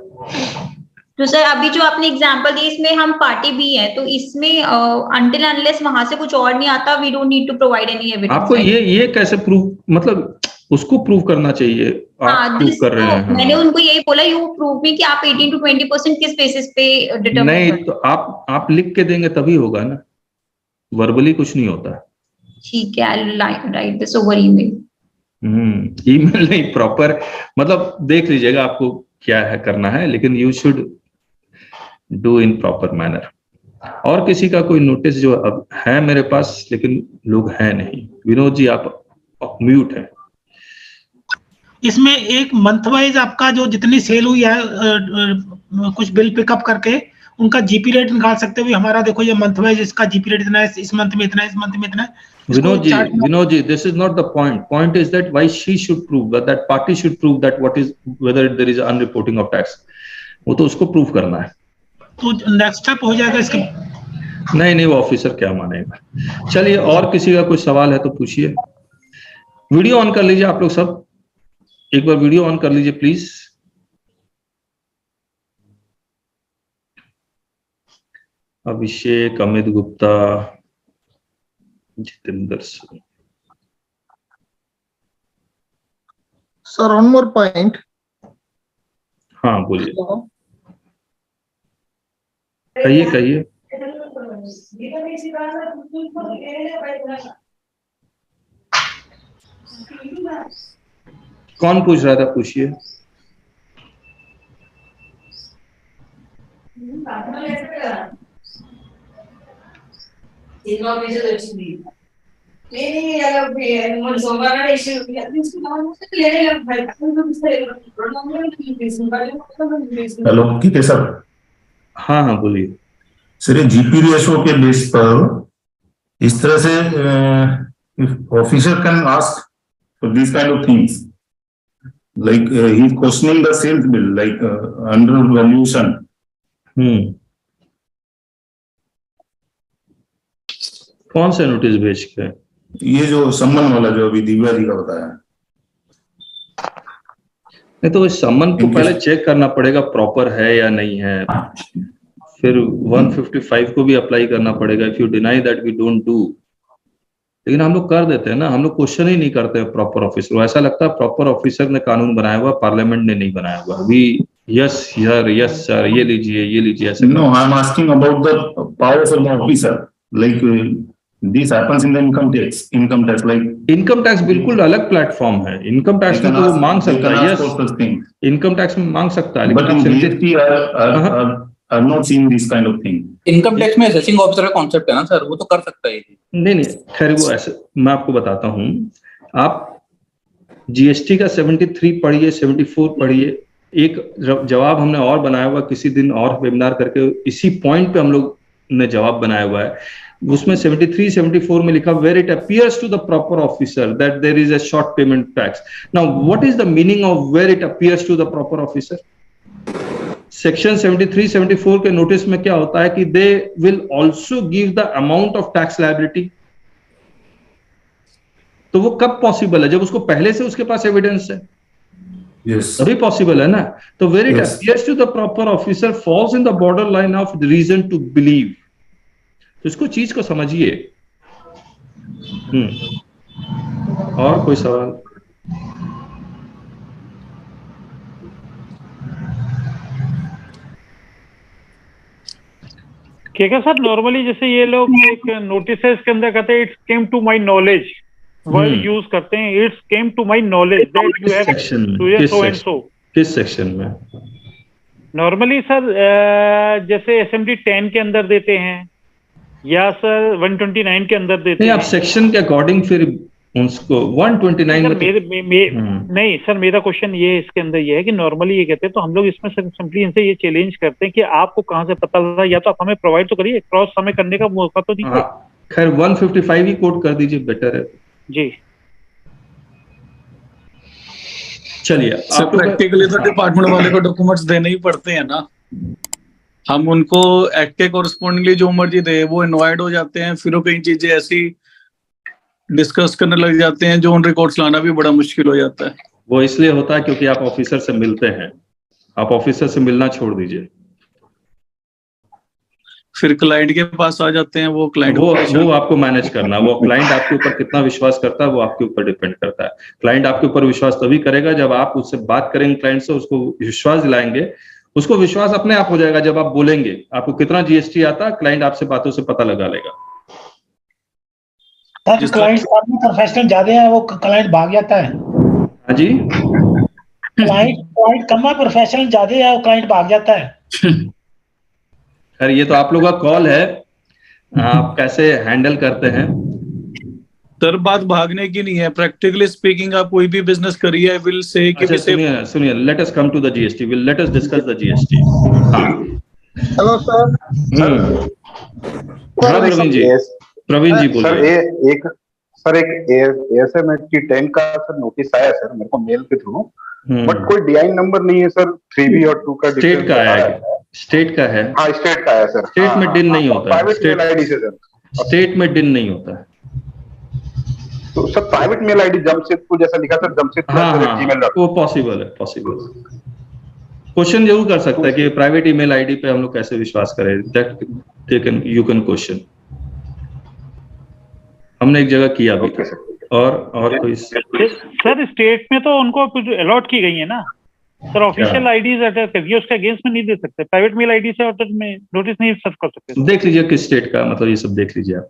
तो सर अभी जो आपने एग्जांपल दी इसमें हम पार्टी भी है, तो इसमें अनटिल अनलेस वहां से कुछ और नहीं आता, we don't need to provide any evidence. आपको ये कैसे प्रूव, मतलब उसको प्रूव करना चाहिए, आप प्रूव कर रहे हैं। मैंने उनको यही बोला, यू प्रूव मी कि आप 18 to 20% किस बेसिस पे डिटरमाइन नहीं, तो आप लिख के देंगे तभी होगा ना, वर्बली कुछ नहीं होता। ठीक है, I will write this over email. Email नहीं, प्रॉपर मतलब देख लीजिएगा आपको क्या है करना है, लेकिन you should do in proper manner. और किसी का कोई नोटिस जो अब है मेरे पास, लेकिन लोग हैं नहीं। विनोद जी आप म्यूट हैं। इसमें एक मंथ वाइज आपका जो जितनी सेल हुई है कुछ बिल पिकअप करके उनका जीपी रेट निकाल सकते हो। हमारा देखो ये मंथ वाइज इसका जीपी रेट इतना है, इस मंथ में इतना है, इस मंथ में इतना है। Vinod ji, this is not the point. Point is that why she should prove that party should prove that whether there is unreporting of tax. वो तो उसको प्रूव करना है। तो नेक्स्ट स्टेप हो जाएगा इसका। नहीं, वो ऑफिसर क्या मानेगा। चलिए, और किसी का कोई सवाल है तो पूछिए। वीडियो ऑन कर लीजिए आप लोग सब, एक बार वीडियो ऑन कर लीजिए please. Abhishek, Amit Gupta, Jitendra Singh. Sir one more point. हाँ बोलिए, कहिए। कौन पूछ रहा था, पूछिए। हेलो, ठीक है सर। हाँ बोलिए सर। ये जीपी रेशो के बेस पर इस तरह से officer can ask for this kind of things, like he's questioning the sales bill, like under valuation. कौन से नोटिस भेज के? ये जो सम्मन वाला जो अभी दिव्या जी का बताया। नहीं तो इस सम्मन को पहले चेक करना पड़ेगा प्रॉपर है या नहीं है, फिर 155 को भी अप्लाई करना पड़ेगा। If you deny that we don't do, लेकिन हम लोग कर देते हैं ना, हम लोग क्वेश्चन ही नहीं करते हैं प्रॉपर ऑफिसर। ऐसा लगता है प्रॉपर ऑफिसर ने कानून बनाया हुआ, पार्लियामेंट ने नहीं बनाया हुआ। वी यस सर, ये लीजिए ऐसे। No, I am asking about the powers of the officer, like this happens in the income tax like. Income tax बिल्कुल अलग प्लेटफॉर्म है। इनकम टैक्स में तो वो मांग सकता है, यस इनकम टैक्स में मांग सकता है, लेकिन I've not seen this kind of thing. Income tax में असेसिंग ऑफिसर का कॉन्सेप्ट है ना सर, वो तो कर सकता है। नहीं, खैर वो ऐसे मैं आपको बताता हूँ। आप जीएसटी का 73 पढ़िए, 74 पढ़िए। एक जवाब हमने और बनाया हुआ किसी दिन और वेबिनार करके, इसी पॉइंट पे हम लोग ने जवाब बनाया हुआ है। उसमें 73, 74 में लिखा where it appears to the proper officer that there is a short payment tax. Now what is the meaning of where it appears to the proper officer? Section 73, 74 के नोटिस में क्या होता है कि they will also give the amount of tax liability. तो वो कब possible है? जब उसको पहले से उसके पास एविडेंस है, तभी पॉसिबल है ना। तो where it appears to the proper officer falls in the border line of reason to believe. तो इसको चीज को समझिए। और कोई सवाल? लिखिएगा सर। नॉर्मली जैसे ये लोग एक नोटिसेस के अंदर कहते हैं it's came to my knowledge, word use करते हैं, it's came to my knowledge that you have to so and so. किस सेक्शन में? नॉर्मली सर जैसे एसएमडी 10 के अंदर देते हैं या सर 129 के अंदर देते नहीं, हैं। आप सेक्शन के अकॉर्डिंग फिर उसको 129 में नहीं सर, मेरा क्वेश्चन ये इसके अंदर ये है कि नॉर्मली ये कहते हैं, तो हम लोग इसमें सिंपली इनसे ये चैलेंज करते हैं कि आपको कहाँ से पता लगा, या तो आप हमें प्रोवाइड तो करिए, क्रॉस हमें करने का मौका तो दीजिए। खैर 155 ही कोट कर दीजिए, बेटर है जी। चलिए, सर प्रैक्टिकली तो डिपार्टमेंट वाले को डॉक्यूमेंट्स देने ही पड़ते हैं ना, हम उनको एक्ट के कॉरस्पॉन्डिंगली जो मर्जी दे, वो इन्वाइट हो जाते हैं, फिर वो कई चीजें ऐसी डिस्कस करने लग जाते हैं जो उन रिकॉर्ड्स लाना भी बड़ा मुश्किल हो जाता है। वो इसलिए होता है क्योंकि आप ऑफिसर से मिलते हैं, आप ऑफिसर से मिलना छोड़ दीजिए, फिर क्लाइंट के पास आ जाते हैं, वो क्लाइंट वो आपको मैनेज करना, वो क्लाइंट आपके ऊपर कितना विश्वास करता है वो आपके ऊपर डिपेंड करता है। क्लाइंट आपके ऊपर विश्वास तभी करेगा जब आप उससे बात करेंगे, क्लाइंट से उसको विश्वास दिलाएंगे, उसको विश्वास अपने आप हो जाएगा जब आप बोलेंगे आपको कितना जीएसटी आता है, क्लाइंट आपसे बातों से पता लगा लेगा। क्लाइंट प्रोफेशनल ज्यादा है, वो क्लाइंट भाग जाता है। हाँ जी, क्लाइंट कम है, प्रोफेशनल ज्यादा है, वो क्लाइंट भाग जाता है। खैर ये तो आप लोगों का कॉल है, आप कैसे हैंडल करते हैं। सर बात भागने की नहीं है, प्रैक्टिकली स्पीकिंग आप कोई भी बिजनेस करिए, विल से कि सुनिए, let us come to the GST, will let us discuss the GST. Hello sir. Praveen ji बोल रहे हैं। एक ASMHT 10 का सर नोटिस आया सर मेरे को मेल के थ्रू, बट कोई DI नंबर नहीं है सर। 3B और 2 का स्टेट का है, स्टेट का है। हाँ स्टेट का है सर। स्टेट में डिन नहीं होता है, प्राइवेट मेल आईडी से सर, स्टेट में डिन नहीं होता है। तो sir private mail ID Jamshedpur जैसा लिखा सर, जमशेदपुर। वो पॉसिबल है, पॉसिबल। क्वेश्चन जरूर कर सकता है कि प्राइवेट ईमेल आईडी पे हम लोग कैसे विश्वास करें, दैट यू कैन क्वेश्चन। हमने एक जगह किया भी था। और कोई सर स्टेट में तो उनको कुछ अलॉट की गई है ना सर, ऑफिशियल आईडीज ये उसके अगेंस्ट में नहीं दे सकते, प्राइवेट मेल आईडी से ऑर्डर में नोटिस नहीं सर्व कर सकते। देख लीजिए किस स्टेट का, मतलब ये सब देख लीजिए आप।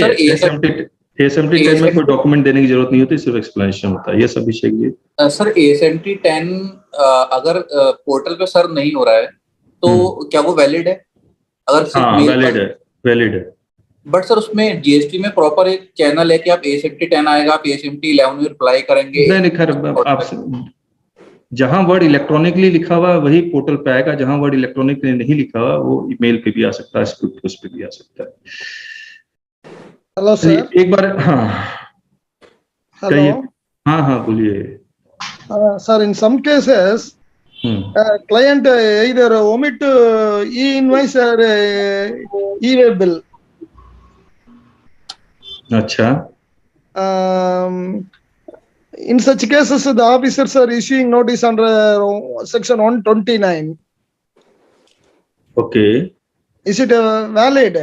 सर ASMT 10 में कोई डॉक्यूमेंट देने की जरूरत नहीं होती, सिर्फ एक्सप्लेनेशन होता है, ये सब भी चाहिए। सर ASMT 10 अगर पोर्टल पे सर्व नहीं हो रहा है तो क्या वो वैलिड है? अगर हाँ वैलिड है। बट सर उसमें जीएसटी में प्रॉपर एक चैनल है कि आप ASMT 10 आएगा, आप ASMT 11 में रिप्लाई करेंगे। नहीं खैर, आप जहां वर्ड इलेक्ट्रॉनिकली लिखा हुआ वही पोर्टल पे आएगा, जहां वर्ड इलेक्ट्रॉनिकली नहीं लिखा हुआ वो ईमेल पे भी आ सकता है, स्क्रिप्ट पोस्ट पे भी आ सकता है। Hello sir. एक बार हाँ हेलो। हाँ बोलिए। Sir in some cases client either omit e-invoice or e-way bill. अच्छा। In such cases, the officers are issuing notice under section 129. Okay. Is it valid?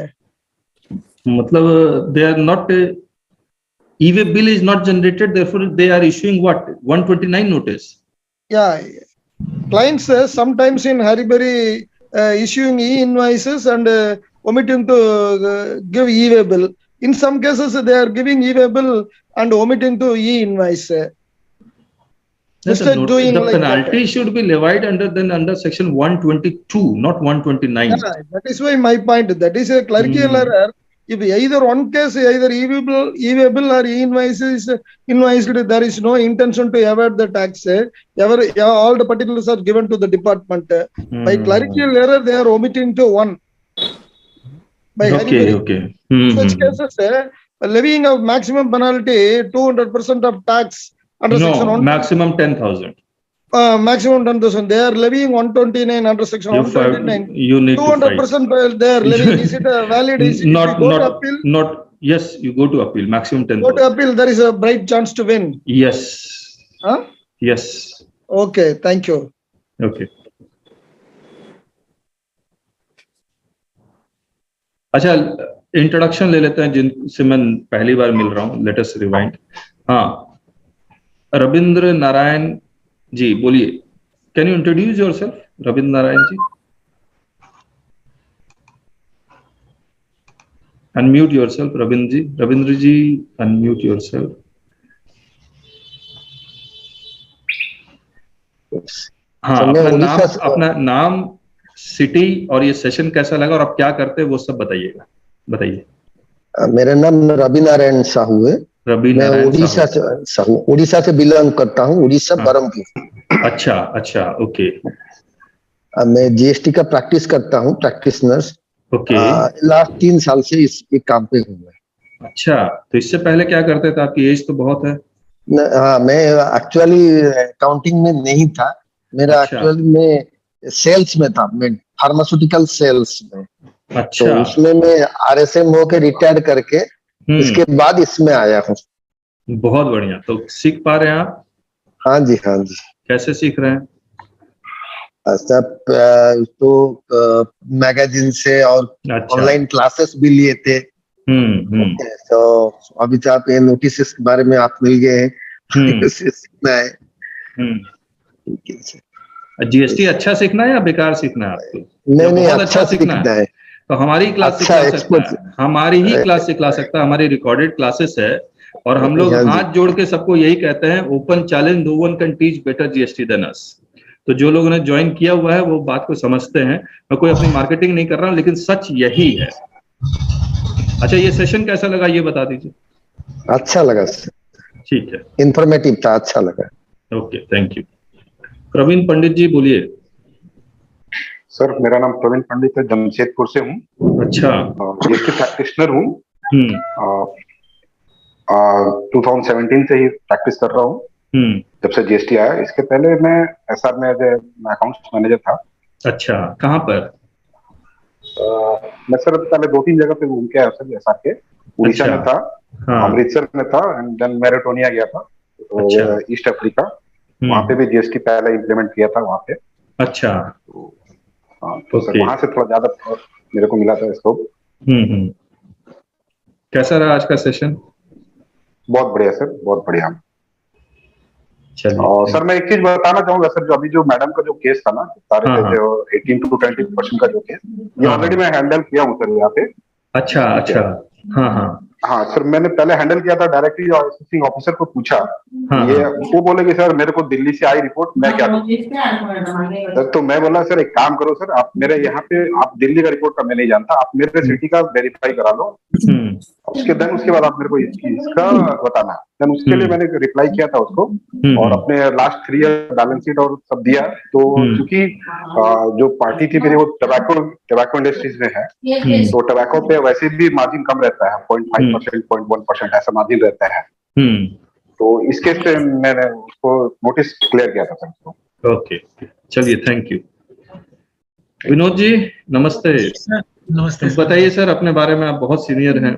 मतलब they are not e-way bill is not generated, therefore they are issuing what 129 notice. Yeah. Clients sometimes in hurry issuing e-invoices and omitting to give e-way bill. In some cases, they are giving e-way bill and omitting to e-invoice. The penalty should be levied under section 122, not 129. Yeah, that is why my point. That is a clerical error. If either one case, either e-way bill or e-invoice is invoiced, there is no intention to evade the tax. All the particulars are given to the department. By clerical error, they are omitting to one. Okay. Such cases, levying of maximum penalty 200% of tax under section 1. Maximum 10,000. Maximum 10,000. They are levying 129 under section 129. You need 200% they are levying. Is it valid? Is not. Yes, you go to appeal. Maximum 10,000. Go to appeal. There is a bright chance to win. Yes. Huh? Yes. Okay. Thank you. Okay. अच्छा, introduction ले लेते हैं जिनसे मैं पहली बार मिल रहा हूँ। Let us rewind. हाँ, रविंद्र नारायण जी बोलिए। Can you introduce yourself, Ravindra Narayan ji? Unmute yourself Ravindra ji unmute yourself. हाँ, अपना नाम, सिटी और ये सेशन कैसा लगा और आप क्या करते हैं वो सब बताइएगा, बताइए। मेरा नाम रवि नारायण साहू है। मैं उड़ीसा से बिलोंग करता हूँ, उड़ीसा बरमपुर। अच्छा ओके। मैं जीएसटी का प्रैक्टिस करता हूँ, प्रैक्टिशनर्स। ओके। लास्ट 3 साल से इस काम पे हूँ मैं। अच्छा, तो इससे पहले क्या करते थे? आपकी एज तो बहुत है। हाँ, मैं एक्चुअली अकाउंटिंग में नहीं था, मेरा एक्चुअली में सेल्स में था, मैं फार्मास्यूटिकल सेल्स में। अच्छा। तो उसमें मैं RSM होके रिटायर करके इसके बाद इसमें आया हूँ। बहुत बढ़िया। तो सीख पा रहे हैं आप? हाँ जी। कैसे सीख रहे हैं? तो मैगजीन से और ऑनलाइन क्लासेस भी लिए थे। तो अभी तो आप ये नोटिस के बारे में आप मिल गए हैं, सीखना है। जीएसटी अच्छा सीखना है या बेकार सीखना है आपको? नहीं, अच्छा सीखना है। तो हमारी क्लास से सिखा सकता है, हमारी ही क्लास सिखा सकता है, हमारी रिकॉर्डेड क्लासेस है। और हम लोग हाथ जोड़ के सबको यही कहते हैं, open challenge, no one can teach better GST than us. तो जो लोगों ने ज्वाइन किया हुआ है वो बात को समझते हैं। मैं कोई अपनी मार्केटिंग नहीं कर रहा हूं, लेकिन सच यही है। अच्छा, ये सेशन कैसा लगा ये बता दीजिए। अच्छा लगा, ठीक है, इंफॉर्मेटिव था, अच्छा लगा। Okay, thank you. Praveen Pandit ji बोलिए। सर, मेरा नाम प्रवीण पंडित है, जमशेदपुर से हूँ। अच्छा। जीएसटी प्रैक्टिशनर हूँ। 2017 से ही प्रैक्टिस कर रहा हूँ, जब से जीएसटी आया। इसके पहले मैं एसआर में अकाउंट्स मैनेजर था। अच्छा, कहाँ पर? मैं सर पहले 2-3 जगह पे घूम के आया सर एसआर के। उड़ीसा में था, अमृतसर में था, एंड देन मैराटोनिया गया था, ईस्ट अफ्रीका। वहाँ पे भी जीएसटी पहले इम्प्लीमेंट किया था वहाँ पे। अच्छा। तो सर वहाँ से थोड़ा ज्यादा मेरे को मिला था स्कोप। कैसा रहा आज का सेशन? बहुत बढ़िया सर, बहुत बढ़िया। और सर मैं एक चीज बताना चाहूंगा सर, जो अभी जो मैडम का जो केस था ना, सारे जो 18 to 20% का जो केस, ये ऑलरेडी मैं हैंडल किया हूँ सर यहाँ पे। अच्छा। हाँ सर, मैंने पहले हैंडल किया था, डायरेक्टली असिस्टिंग ऑफिसर को पूछा। ये वो बोले कि सर मेरे को दिल्ली से आई रिपोर्ट, मैं क्या करूं? तो मैं बोला सर एक काम करो सर, आप मेरे यहाँ पे, आप दिल्ली का रिपोर्ट का मैं नहीं जानता, आप मेरे सिटी का वेरीफाई करा लो, उसके बाद आप मेरे को इसका बताना। देन उसके लिए मैंने रिप्लाई किया था उसको, और अपने लास्ट 3 ईयर बैलेंस शीट और सब दिया। तो क्योंकि जो पार्टी थी मेरी वो टबैको इंडस्ट्रीज में है, तो टबैको पे वैसे भी मार्जिन कम रहता है, 0.5%, 0.1% ऐसा मार्जिन रहता है। तो इस केस पे मैंने उसको नोटिस क्लियर किया था सर उसको। ओके, चलिए, थैंक यू। विनोद जी नमस्ते। नमस्ते। बताइए सर अपने बारे में, आप बहुत सीनियर हैं।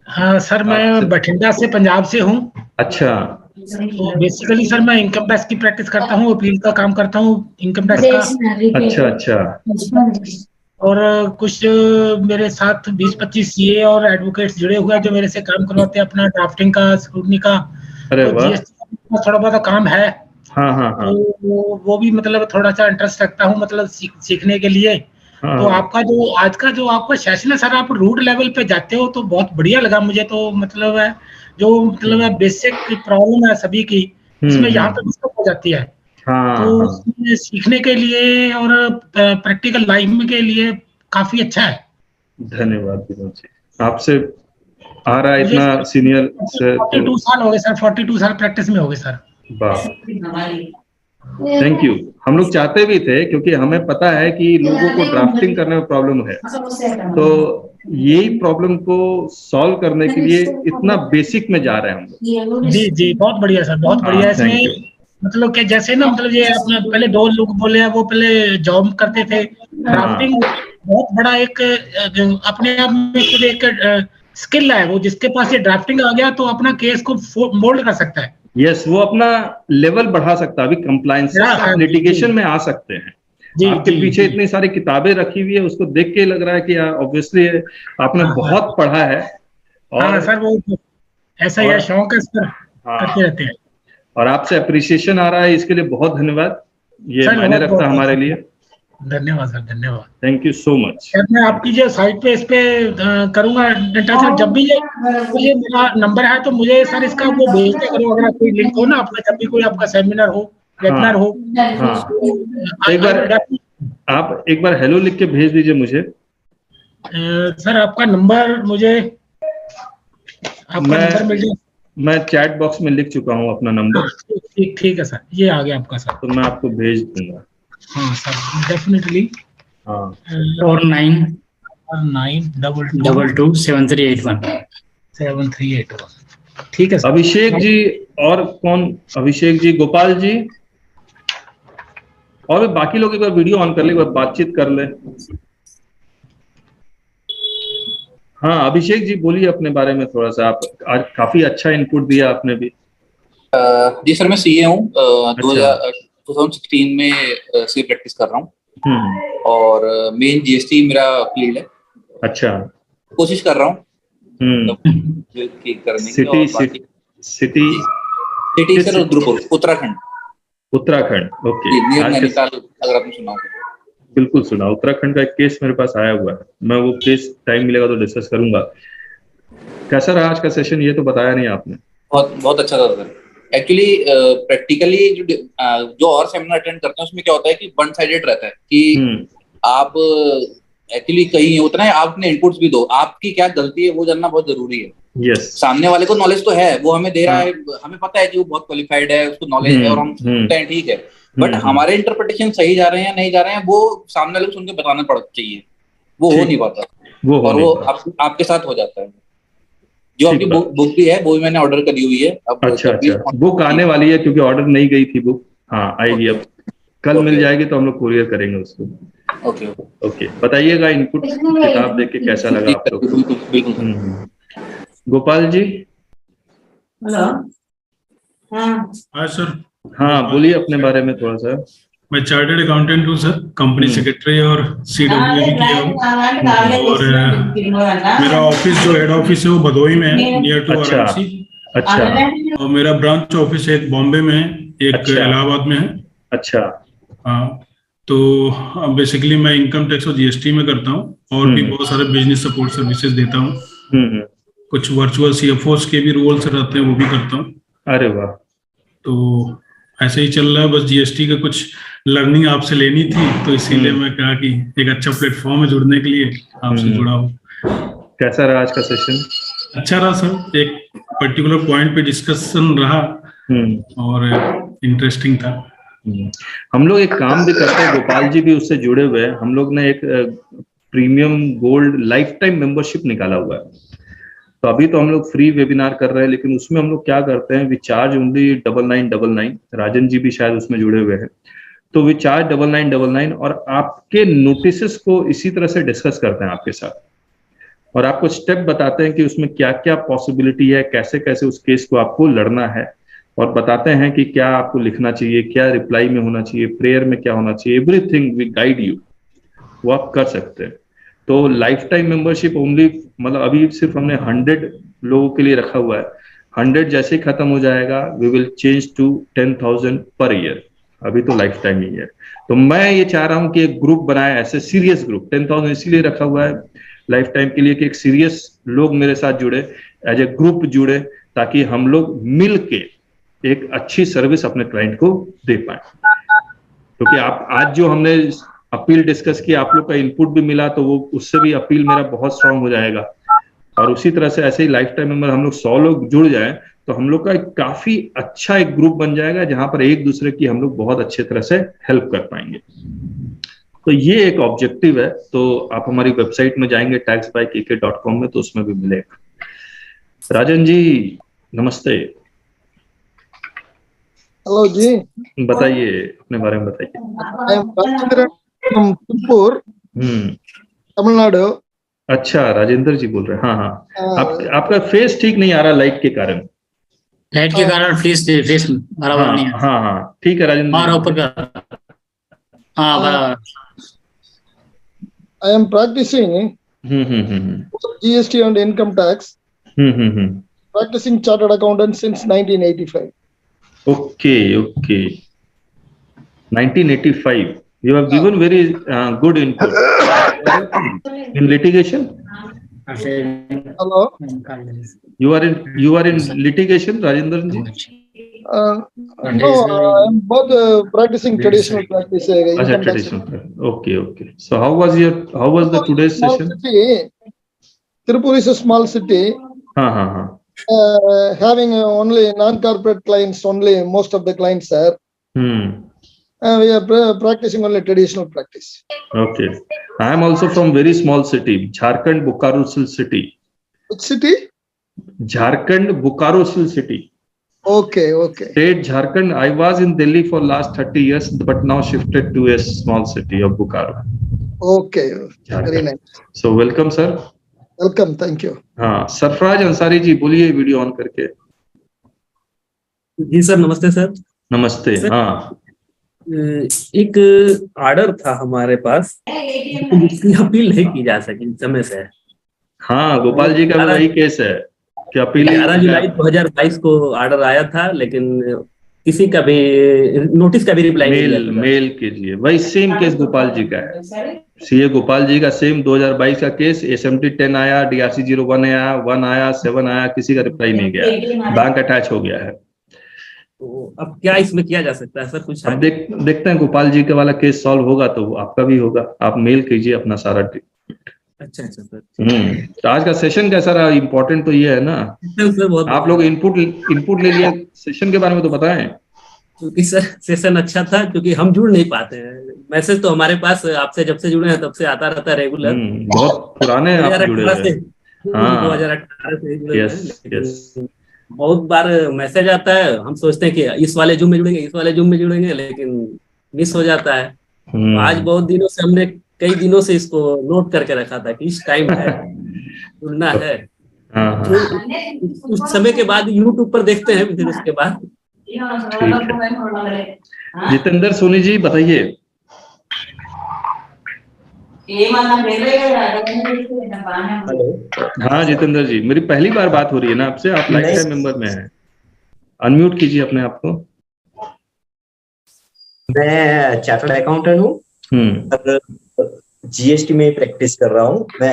हाँ सर, मैं बठिंडा से, पंजाब से हूँ। अच्छा। तो बेसिकली सर मैं इनकम टैक्स की प्रैक्टिस करता हूँ, अपील का काम करता हूँ इनकम टैक्स का। अच्छा। और कुछ मेरे साथ 20-25 सीए और एडवोकेट्स जुड़े हुए हैं जो मेरे से काम करवाते हैं, अपना ड्राफ्टिंग का, स्क्रूटनी का। अरे वाह। जीएसटी का थोड़ा बहुत काम है। हाँ। तो वो भी मतलब थोड़ा सा इंटरेस्ट रखता हूँ, मतलब सीखने के लिए। तो आपका जो आज का जो आपका सेशन है सर, आप रूट लेवल पे जाते हो तो बहुत बढ़िया लगा मुझे। तो मतलब है जो मतलब बेसिक प्रॉब्लम है सभी की, इसमें यहाँ पे डिस्कस हो जाती है। तो सीखने के लिए और प्रैक्टिकल लाइफ में के लिए काफी अच्छा है। धन्यवाद विनोद जी, आपसे आ रहा है इतना सीनियर से। 42 साल हो गए सर, 42 साल प्रैक्टिस में हो गए सर। वाह, थैंक यू। हम लोग चाहते भी थे, क्योंकि हमें पता है कि लोगों को ड्राफ्टिंग करने में प्रॉब्लम है, तो यही प्रॉब्लम को सॉल्व करने के लिए इतना बेसिक में जा रहे हैं हम लोग। जी, बहुत बढ़िया सर, बहुत बढ़िया। इसमें मतलब कि जैसे ना, मतलब ये अपना पहले 2 लोग बोले, वो पहले जॉब करते थे। ड्राफ्टिंग बहुत बड़ा एक अपने आप में खुद एक स्किल है, वो जिसके पास ये ड्राफ्टिंग आ गया तो अपना केस को मोल्ड कर सकता है। यस, वो अपना लेवल बढ़ा सकता है। अभी कंप्लायंस लिटिगेशन में आ सकते हैं। आपके पीछे इतनी सारी किताबें रखी हुई है, उसको देख के लग रहा है कि ऑब्वियसली आपने बहुत पढ़ा है। और सर वो ऐसा ही शौक है सर, करते रहते हैं। और आपसे अप्रिसिएशन आ रहा है, इसके लिए बहुत धन्यवाद। ये मायने रखता है हमारे लिए। धन्यवाद सर, धन्यवाद। Thank you so much. मैं आपकी जो साइट पे इस पे करूंगा डेटा सर, जब भी ये मेरा नंबर है तो मुझे सर इसका वो भेजते करो, अगर कोई लिंक हो ना आपका, जब भी कोई आपका सेमिनार हो, वेबिनार हो। एक बार आप एक बार हेलो लिख के भेज दीजिए मुझे। सर आपका नंबर मुझे, आपका नंबर मिल जाए। मैं चैट बॉक्स में लिख चुका हूँ अपना नंबर। ठीक है सर, ये आ गया आपका सर, तो मैं आपको भेज दूंगा। हाँ सर, डेफिनेटली। हाँ, 49227381। ठीक है सर। अभिषेक जी, और कौन? अभिषेक जी, गोपाल जी, और बाकी लोग एक बार वीडियो ऑन कर ले, एक बार बातचीत कर ले। हाँ अभिषेक जी बोलिए अपने बारे में थोड़ा सा। आप आज काफी अच्छा इनपुट दिया आपने भी। जी सर, मैं सीए हूँ। 2016 में सीए प्रैक्टिस कर रहा हूँ और मेन जीएसटी मेरा फील्ड है। अच्छा, कोशिश कर रहा हूँ करने की। City sir Rudrapur, Uttarakhand. Uttarakhand, okay. Nainital, अगर आपने सुना हो। बिल्कुल सुना। उत्तराखंड का एक केस मेरे पास आया हुआ है, मैं वो केस टाइम मिलेगा तो डिस्कस करूंगा। कैसा रहा आज का सेशन, ये तो बताया नहीं आपने। बहुत अच्छा था सर। एक्चुअली प्रैक्टिकली जो और सेमिनार अटेंड करते हैं उसमें क्या होता है कि वन साइडेड रहता है कि आप एक्चुअली कहीं उतना है, आपने इनपुट्स भी दो, आपकी क्या गलती है वो जानना बहुत जरूरी है। यस। सामने वाले को नॉलेज तो है, वो हमें दे रहा है, हमें पता है कि वो बहुत क्वालिफाइड है, उसको नॉलेज है और हम सुनते हैं, ठीक है, बट हमारे इंटरप्रिटेशन सही जा रहे हैं या नहीं जा रहे हैं वो सामने वाले को सुन के बताना पड़ चाहिए। वो हो नहीं पाता, और वो आपके साथ हो जाता है। जो आपकी बुक भी है वो भी मैंने ऑर्डर करी हुई है। अब अच्छा, बुक आने वाली है क्योंकि ऑर्डर नहीं गई थी बुक। हाँ आएगी, अब कल मिल जाएगी तो हम लोग कुरियर करेंगे उसको। ओके, बताइएगा इनपुट किताब देख के कैसा लगा आप लोग। गोपाल जी। हेलो। हाँ सर। हाँ बोलिए अपने बारे में थोड़ा सा। मैं चार्टर्ड अकाउंटेंट हूँ सर, कंपनी सेक्रेटरी और CWA भी किया हूँ। और मेरा ऑफिस जो हेड ऑफिस है वो भदोही में है, नियर टू वाराणसी। अच्छा। और मेरा ब्रांच ऑफिस एक बॉम्बे में है, एक इलाहाबाद में है। अच्छा। हाँ, तो बेसिकली मैं इनकम टैक्स और जीएसटी में करता हूँ, और भी बहुत सारे बिजनेस सपोर्ट सर्विसेज देता हूँ। कुछ वर्चुअल CFOs के भी रोल्स रहते हैं, वो भी करता हूँ। अरे वाह। तो ऐसे ही चल रहा है, बस जीएसटी का कुछ लर्निंग आपसे लेनी थी, तो इसीलिए मैं कहा कि एक अच्छा प्लेटफॉर्म है जुड़ने के लिए, आपसे जुड़ा हूँ। कैसा रहा आज का सेशन? अच्छा रहा सर, एक पर्टिकुलर पॉइंट पे डिस्कशन रहा और इंटरेस्टिंग था। हम लोग एक काम भी करते हैं, गोपाल जी भी उससे जुड़े हुए हैं। हम लोग ने एक premium gold life time membership निकाला हुआ है। तो अभी तो हम लोग फ्री वेबिनार कर रहे हैं, लेकिन उसमें हम लोग क्या करते हैं, we charge only 9999। Rajan ji भी शायद उसमें जुड़े हुए हैं। तो वी चार्ज 9999 और आपके नोटिसेस को इसी तरह से डिस्कस करते हैं आपके साथ, और आपको स्टेप बताते हैं कि उसमें क्या क्या पॉसिबिलिटी है, कैसे कैसे उस केस को आपको लड़ना है, और बताते हैं कि क्या आपको लिखना चाहिए, क्या रिप्लाई में होना चाहिए, प्रेयर में क्या होना चाहिए, एवरीथिंग वी गाइड यू। वो आप कर सकते हैं। तो लाइफ टाइम मेंबरशिप ओनली, मतलब अभी सिर्फ हमने 100 लोगों के लिए रखा हुआ है। 100 जैसे ही खत्म हो जाएगा we will change to 10,000 per year. अभी तो लाइफ टाइम ही है। तो मैं ये चाह रहा हूँ कि एक ग्रुप बनाए, ऐसे सीरियस ग्रुप। 10,000 इसीलिए रखा हुआ है लाइफ टाइम के लिए कि एक सीरियस लोग मेरे साथ जुड़े, एज ए ग्रुप जुड़े, ताकि हम लोग मिल के एक अच्छी सर्विस अपने क्लाइंट को दे पाए। क्योंकि आप आज जो हमने अपील डिस्कस की, आप लोग का इनपुट भी मिला, तो वो उससे भी अपील मेरा बहुत स्ट्रांग हो जाएगा। और उसी तरह से ऐसे ही लाइफ टाइम मेंबर हम लोग 100 लोग जुड़ जाए तो हम लोग का काफी अच्छा एक ग्रुप बन जाएगा, जहां पर एक दूसरे की हम लोग बहुत अच्छे तरह से हेल्प कर पाएंगे। तो ये एक ऑब्जेक्टिव है। तो आप हमारी वेबसाइट में जाएंगे taxbykk.com में, तो उसमें भी मिलेगा। राजन जी नमस्ते। हेलो जी, बताइए अपने बारे में बताइए। तमिलनाडु। अच्छा, राजेंद्र जी बोल रहे हैं। हाँ हाँ, आपका फेस ठीक नहीं आ रहा लाइट के कारण। लाइट के कारण फेस बराबर नहीं है। हाँ हाँ ठीक है राजेंद्र। और ऊपर का हाँ बराबर। I am practicing GST and income tax. Practicing chartered accountant since 1985. Okay. 1985. You have given very good input. In litigation? Hello. You are in litigation, Rajendran ji? No, I'm both practicing traditional practice. Achha, traditional practice. Okay. So how was the today's Small session? city, Tirupur is a small city. Having only non-corporate clients, only most of the clients are. We are practicing only traditional practice. Okay. I am also from very small city, Jharkhand, Bokaro city. Which city? Jharkhand, Bokaro city. Okay. State Jharkhand. I was in Delhi for last 30 years, but now shifted to a small city of Bokaro. Okay. Very nice. So welcome, sir. Welcome. Thank you. हाँ, सरफराज अंसारी जी बोलिए video on करके। जी sir, नमस्ते sir. नमस्ते। हाँ, एक order था हमारे पास, जिसकी अपील नहीं की जा सकी समय से। हाँ, गोपाल जी का वही केस है कि अपील 11 जुलाई 2022 को ऑर्डर आया था, लेकिन किसी का भी नोटिस का भी रिप्लाई नहीं दिया। मेल कीजिए, वही सेम केस गोपाल जी का है। सीए गोपाल जी का सेम 2022 का केस, SMT 10 आया, DRC 01 आया, 1 आया, 7 आया, किसी का रिप्लाई नहीं गया, बैंक अटैच हो गया है। तो अब क्या इसमें किया जा सकता है सर? कुछ अब देखते हैं, गोपाल जी का वाला केस सॉल्व होगा तो आपका भी होगा। आप मेल कीजिए अपना सारा। अच्छा सर। तो आज का सेशन कैसा रहा? इम्पोर्टेंट तो ये है ना, आप लोग इनपुट ले लिया, सेशन के बारे में तो बताएं। क्योंकि सर सेशन अच्छा था, क्योंकि हम जुड़ नहीं पाते हैं। मैसेज तो हमारे पास आपसे जब से जुड़े हैं तब से आता रहता है रेगुलर। बहुत पुराने आप जुड़े हैं। 2018 से जुड़े हैं। बहुत बार मैसेज आता है, हम सोचते हैं कि इस वाले जूम में जुड़ेंगे, लेकिन मिस हो जाता है। आज बहुत दिनों से हमने कई दिनों से इसको नोट करके रखा था कि इस टाइम है, जुड़ना है। तो उस समय के बाद यूट्यूब पर देखते हैं, फिर उसके बाद। जितेंद्र सोनी जी बताइए। हाँ जितेंद्र जी, मेरी पहली बार बात हो रही है ना आपसे, आप लाइफ टाइम मेंबर में हैं। अनम्यूट कीजिए अपने आप को। मैं चार्टर्ड अकाउंटेंट हूँ, GST में प्रैक्टिस कर रहा हूँ। मैं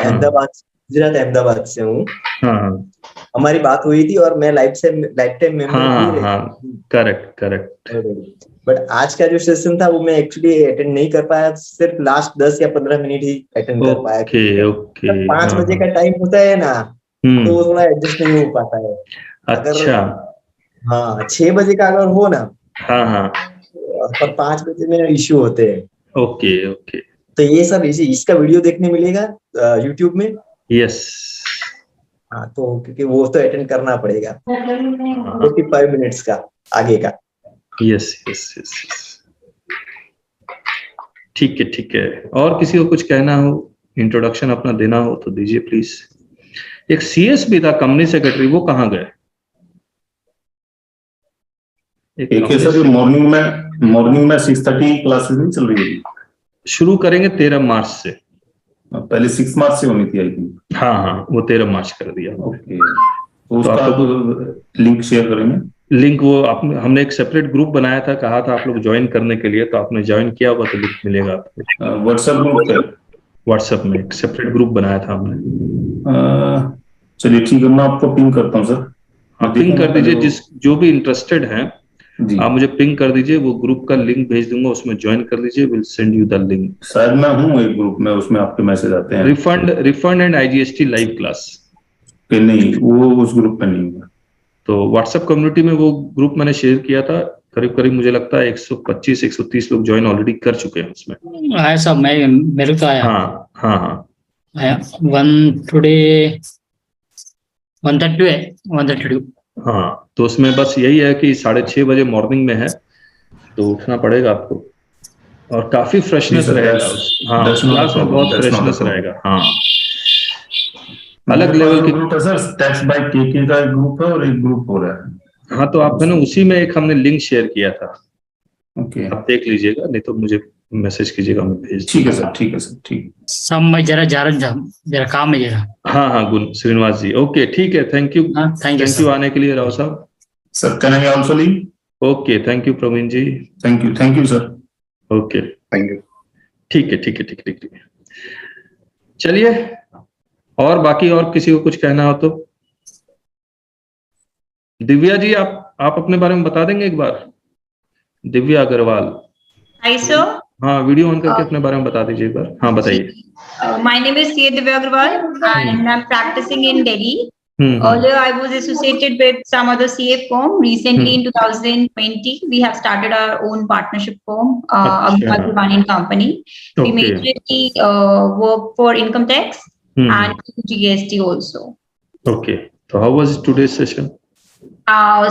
गुजरात अहमदाबाद से हूँ। हमारी बात हुई थी और मैं life time member. Correct. But आज का जो सेशन था वो मैं एक्चुअली अटेंड नहीं कर पाया, सिर्फ लास्ट 10 या 15 मिनट ही अटेंड कर पाया। 5 बजे का टाइम होता है ना, तो वो थोड़ा एडजस्ट नहीं हो पाता है। अच्छा। हाँ, 6 बजे का अगर हो ना, पर 5 बजे में इश्यू होते हैं। ओके। तो ये सब इसका वीडियो देखने मिलेगा यूट्यूब में। यस। हाँ, तो क्योंकि वो तो अटेंड करना पड़ेगा 45 मिनट्स का आगे का। यस। ठीक है। और किसी को कुछ कहना हो, इंट्रोडक्शन अपना देना हो तो दीजिए प्लीज। एक CS भी था कंपनी सेक्रेटरी, वो कहाँ गए? सर मॉर्निंग में 6:30 क्लासेस नहीं चल रही है, शुरू करेंगे 13 मार्च से। पहले 6 मार्च से होनी थी आई थिंक। हाँ, वो 13 मार्च कर दिया। ओके, तो उसका लिंक शेयर करेंगे। लिंक वो हमने एक सेपरेट ग्रुप बनाया था, कहा था आप लोग ज्वाइन करने के लिए, तो आपने ज्वाइन किया होगा तो लिंक मिलेगा आपको। व्हाट्सएप में एक सेपरेट ग्रुप बनाया था हमने। चलिए ठीक है, मैं आपको पिंग करता हूँ सर। हाँ, पिंग कर दीजिए, जो भी इंटरेस्टेड है आप मुझे पिंग कर दीजिए, वो ग्रुप का लिंक भेज दूंगा, उसमें ज्वाइन कर दीजिए। Will send you the link. शायद मैं हूँ एक ग्रुप में, उसमें आपके मैसेज आते हैं। Refund and IGST live class के नहीं, वो उस ग्रुप में नहीं है। तो व्हाट्सएप कम्युनिटी में वो ग्रुप मैंने शेयर किया था, करीब मुझे लगता है 125-130 लोग ज्वाइन ऑलरेडी कर चुके हैं उसमें। आया सब, मेरे को आया। हाँ। आया 132 है, 132। हाँ, तो उसमें बस यही है कि 6:30 बजे मॉर्निंग में है, तो उठना पड़ेगा आपको, और काफी फ्रेशनेस रहेगा। हाँ, क्लास में बहुत फ्रेशनेस रहेगा। हाँ, अलग लेवल की ग्रुप है सर, टैक्स बाय KK का एक ग्रुप है और एक ग्रुप हो रहा है। हाँ, तो आप है ना, उसी में एक हमने लिंक शेयर किया था। ओके, आप देख लीजिएगा, नहीं तो मुझे मैसेज कीजिएगा, मैं भेज। ठीक है सर। सब मैं जरा काम है जरा। हाँ, गुड श्रीनिवास जी। ओके, ठीक है, थैंक यू आने के लिए राव साहब। Sir can I also leave? Okay, thank you Praveen ji. Thank you sir. Okay, thank you. ठीक है, ठीक है, ठीक है, ठीक है। चलिए, और बाकी और किसी को कुछ कहना हो तो दिव्या जी, आप अपने बारे में बता देंगे एक बार? दिव्या अग्रवाल। Hi sir. हाँ, वीडियो ऑन करके अपने बारे में बता दीजिए एक बार। हाँ, बताइए। My name is C. Divya Agrawal and I'm practicing in Delhi. Earlier, I was associated with some other CA firm. Recently, in 2020, we have started our own partnership firm, Agrawal Divani and Company. We majorly work for income tax and GST also. Okay. So, how was today's session?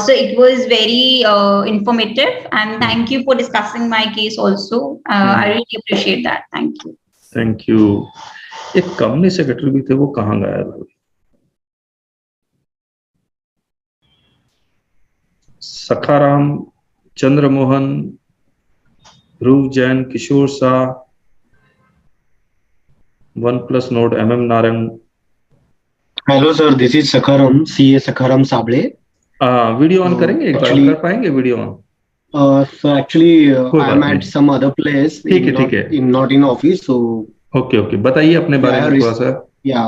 So it was very informative, and thank you for discussing my case also. I really appreciate that. Thank you. Thank you. एक company secretary भी थे, वो कहाँ गए? Sakharam, Chandramohan, Dhruv Jain, Kishore Shah, OnePlus Node, MM Narang. Hello sir, this is Sakharam, CA Sakharam Sable. Video on करेंगे एक बार? कर पाएंगे video on? Sir actually I am at some other place, ठीक है, ठीक है, not in office, so okay, okay, बताइए अपने बारे में थोड़ा सा। या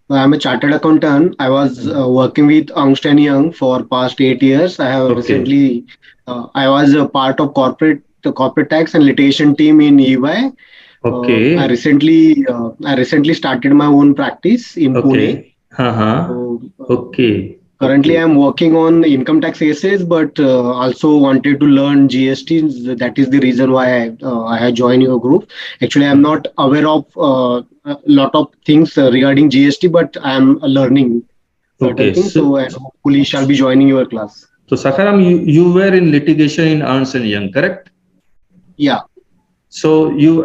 I am a chartered accountant. I was working with Ernst & Young for past 8 years. I have recently I was a part of corporate tax and litigation team in EY. Okay. I recently started my own practice in Pune. Okay. Currently, I'm working on income tax cases, but also wanted to learn GST. That is the reason why I have joined your group. Actually, I'm not aware of a lot of things regarding GST, but I'm learning certain things. So I hopefully shall be joining your class. So Sakaram, you were in litigation in Ernst & Young, correct? Yeah. So you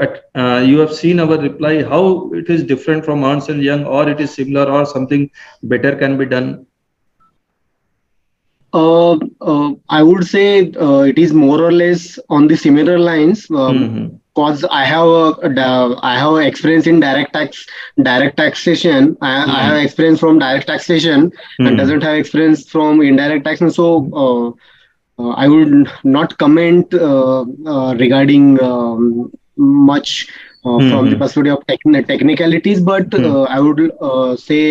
have seen our reply. How it is different from Ernst & Young, or it is similar, or something better can be done? I would say it is more or less on the similar lines. Cause I have experience in direct taxation. I have experience from direct taxation and doesn't have experience from indirect taxation. So I would not comment regarding much from the perspective of technicalities, but I would say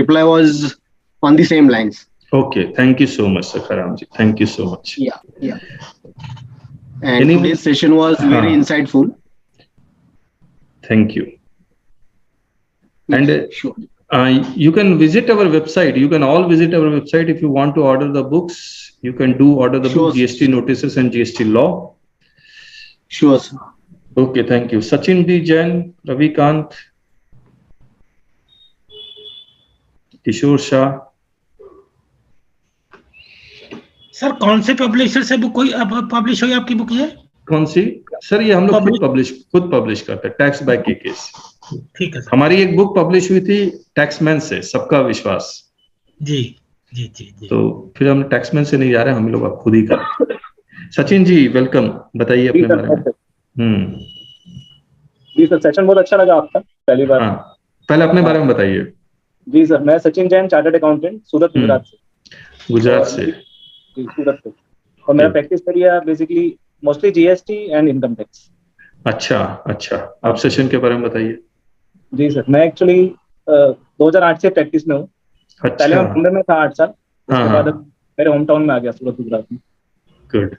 reply was on the same lines. Okay, thank you so much, Sakaram ji. Thank you so much. Yeah. And today's session was very insightful. Thank you. Yes, and sure. You can visit our website. You can all visit our website if you want to order the books. You can order the book, GST notices and GST law. Sure, sir. Okay, thank you. Sachin D. Jain, Ravi Kant, Kishore Shah. Sir कौन से publisher से book कोई publish हुई आपकी book? ये कौन सी? Sir ये हम लोग खुद पब्लिश करते हैं, टैक्स बाय केकेस। ठीक है सर। हमारी एक बुक पब्लिश हुई थी टैक्समैन से, सबका विश्वास। जी जी जी जी। तो फिर हम टैक्समैन से नहीं जा रहे, हम लोग अब खुद ही कर। सचिन जी वेलकम, बताइए अपने बारे में। जी सर, सेशन बहुत अच्छा लगा आपका, पहली बार। हाँ, पहले अपने बारे में बताइए। जी सर, मैं सचिन जैन, चार्टर्ड अकाउंटेंट, सूरत गुजरात से। सूरत से। और मेरा प्रैक्टिस करिए basically mostly GST and income tax. अच्छा, आप सेशन के बारे में बताइए। जी सर, मैं एक्चुअली 2008 से प्रैक्टिस में हूँ। पहले मैं बॉम्बे में था 8 साल, उसके बाद मेरे होम टाउन में आ गया सूरत गुजरात में। गुड।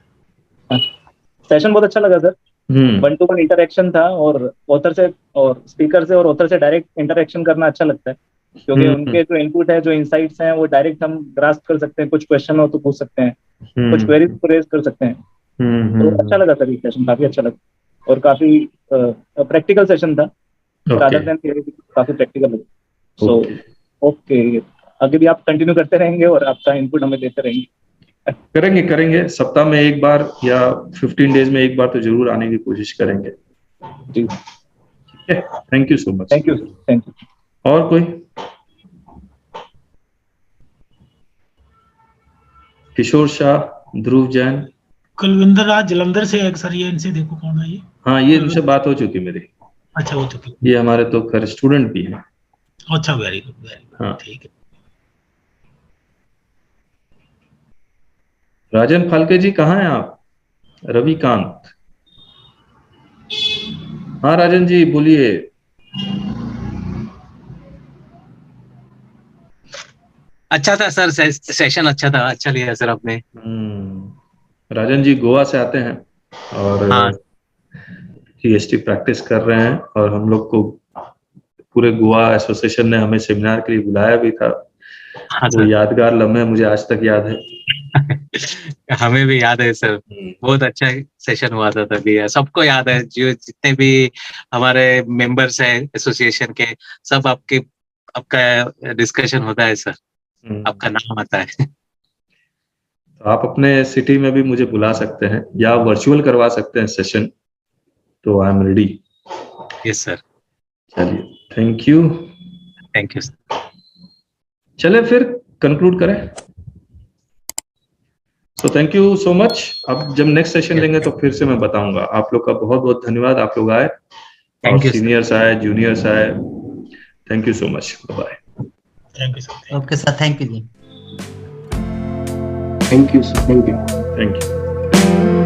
सेशन बहुत अच्छा लगा सर। 1-to-1 इंटरेक्शन था, और ऑथर से और स्पीकर से और ऑथर से डायरेक्ट इंटरेक्शन करना अच्छा लगता है, क्योंकि उनके जो इनपुट है, जो इनसाइट्स हैं, वो डायरेक्ट हम ग्रास्प कर सकते हैं। कुछ क्वेश्चन हो तो पूछ सकते हैं, कुछ क्वेरीज को रेज कर सकते हैं। तो अच्छा लगा सर, ये सेशन काफी अच्छा लगा, और काफी प्रैक्टिकल सेशन था, रादर देन थियरी, काफी प्रैक्टिकल लगा। सो ओके, आगे भी आप कंटिन्यू करते रहेंगे और आपका इनपुट हमें देते रहेंगे। करेंगे सप्ताह में एक बार या 15 डेज में एक बार तो जरूर आने की कोशिश करेंगे। जी, thank you so much. Thank you sir, thank you. और कोई? किशोर शाह, ध्रुव जैन, कुलविंदर राज जलंधर से एक सर, ये इनसे देखो कौन है ये। हाँ, ये इनसे बात हो चुकी मेरी। अच्छा, हो चुकी। ये हमारे तो खैर स्टूडेंट भी हैं। अच्छा, वेरी गुड, हाँ ठीक है। राजन फाल्के जी कहाँ हैं आप? रविकांत, हाँ राजन जी बोलिए। अच्छा था सर, सेशन अच्छा था, अच्छा लिया सर आपने। राजन जी गोवा से आते हैं और हाँ। जीएसटी प्रैक्टिस कर रहे हैं, और हम लोग को पूरे गोवा एसोसिएशन ने हमें सेमिनार के लिए बुलाया भी था। हाँ वो यादगार लम्हे मुझे आज तक याद है। हमें भी याद है सर, बहुत अच्छा सेशन हुआ था तभी, सबको याद है, जो जितने भी हमारे मेंबर्स हैं एसोसिएशन के, सब आपका डिस्कशन होता है सर, आपका नाम आता है। तो आप अपने सिटी में भी मुझे बुला सकते हैं या वर्चुअल करवा सकते हैं सेशन, तो I am ready. Yes sir. चलिए, thank you. Thank you sir. चले फिर कंक्लूड करें। So thank you so much. अब जब नेक्स्ट सेशन लेंगे तो फिर से मैं बताऊंगा। आप लोग का बहुत बहुत धन्यवाद, आप लोग आए, और सीनियर्स आए, जूनियर्स आए। Thank you so much, bye. Thank you sir. Okay sir, thank you जी। Thank you sir, thank you. Thank you.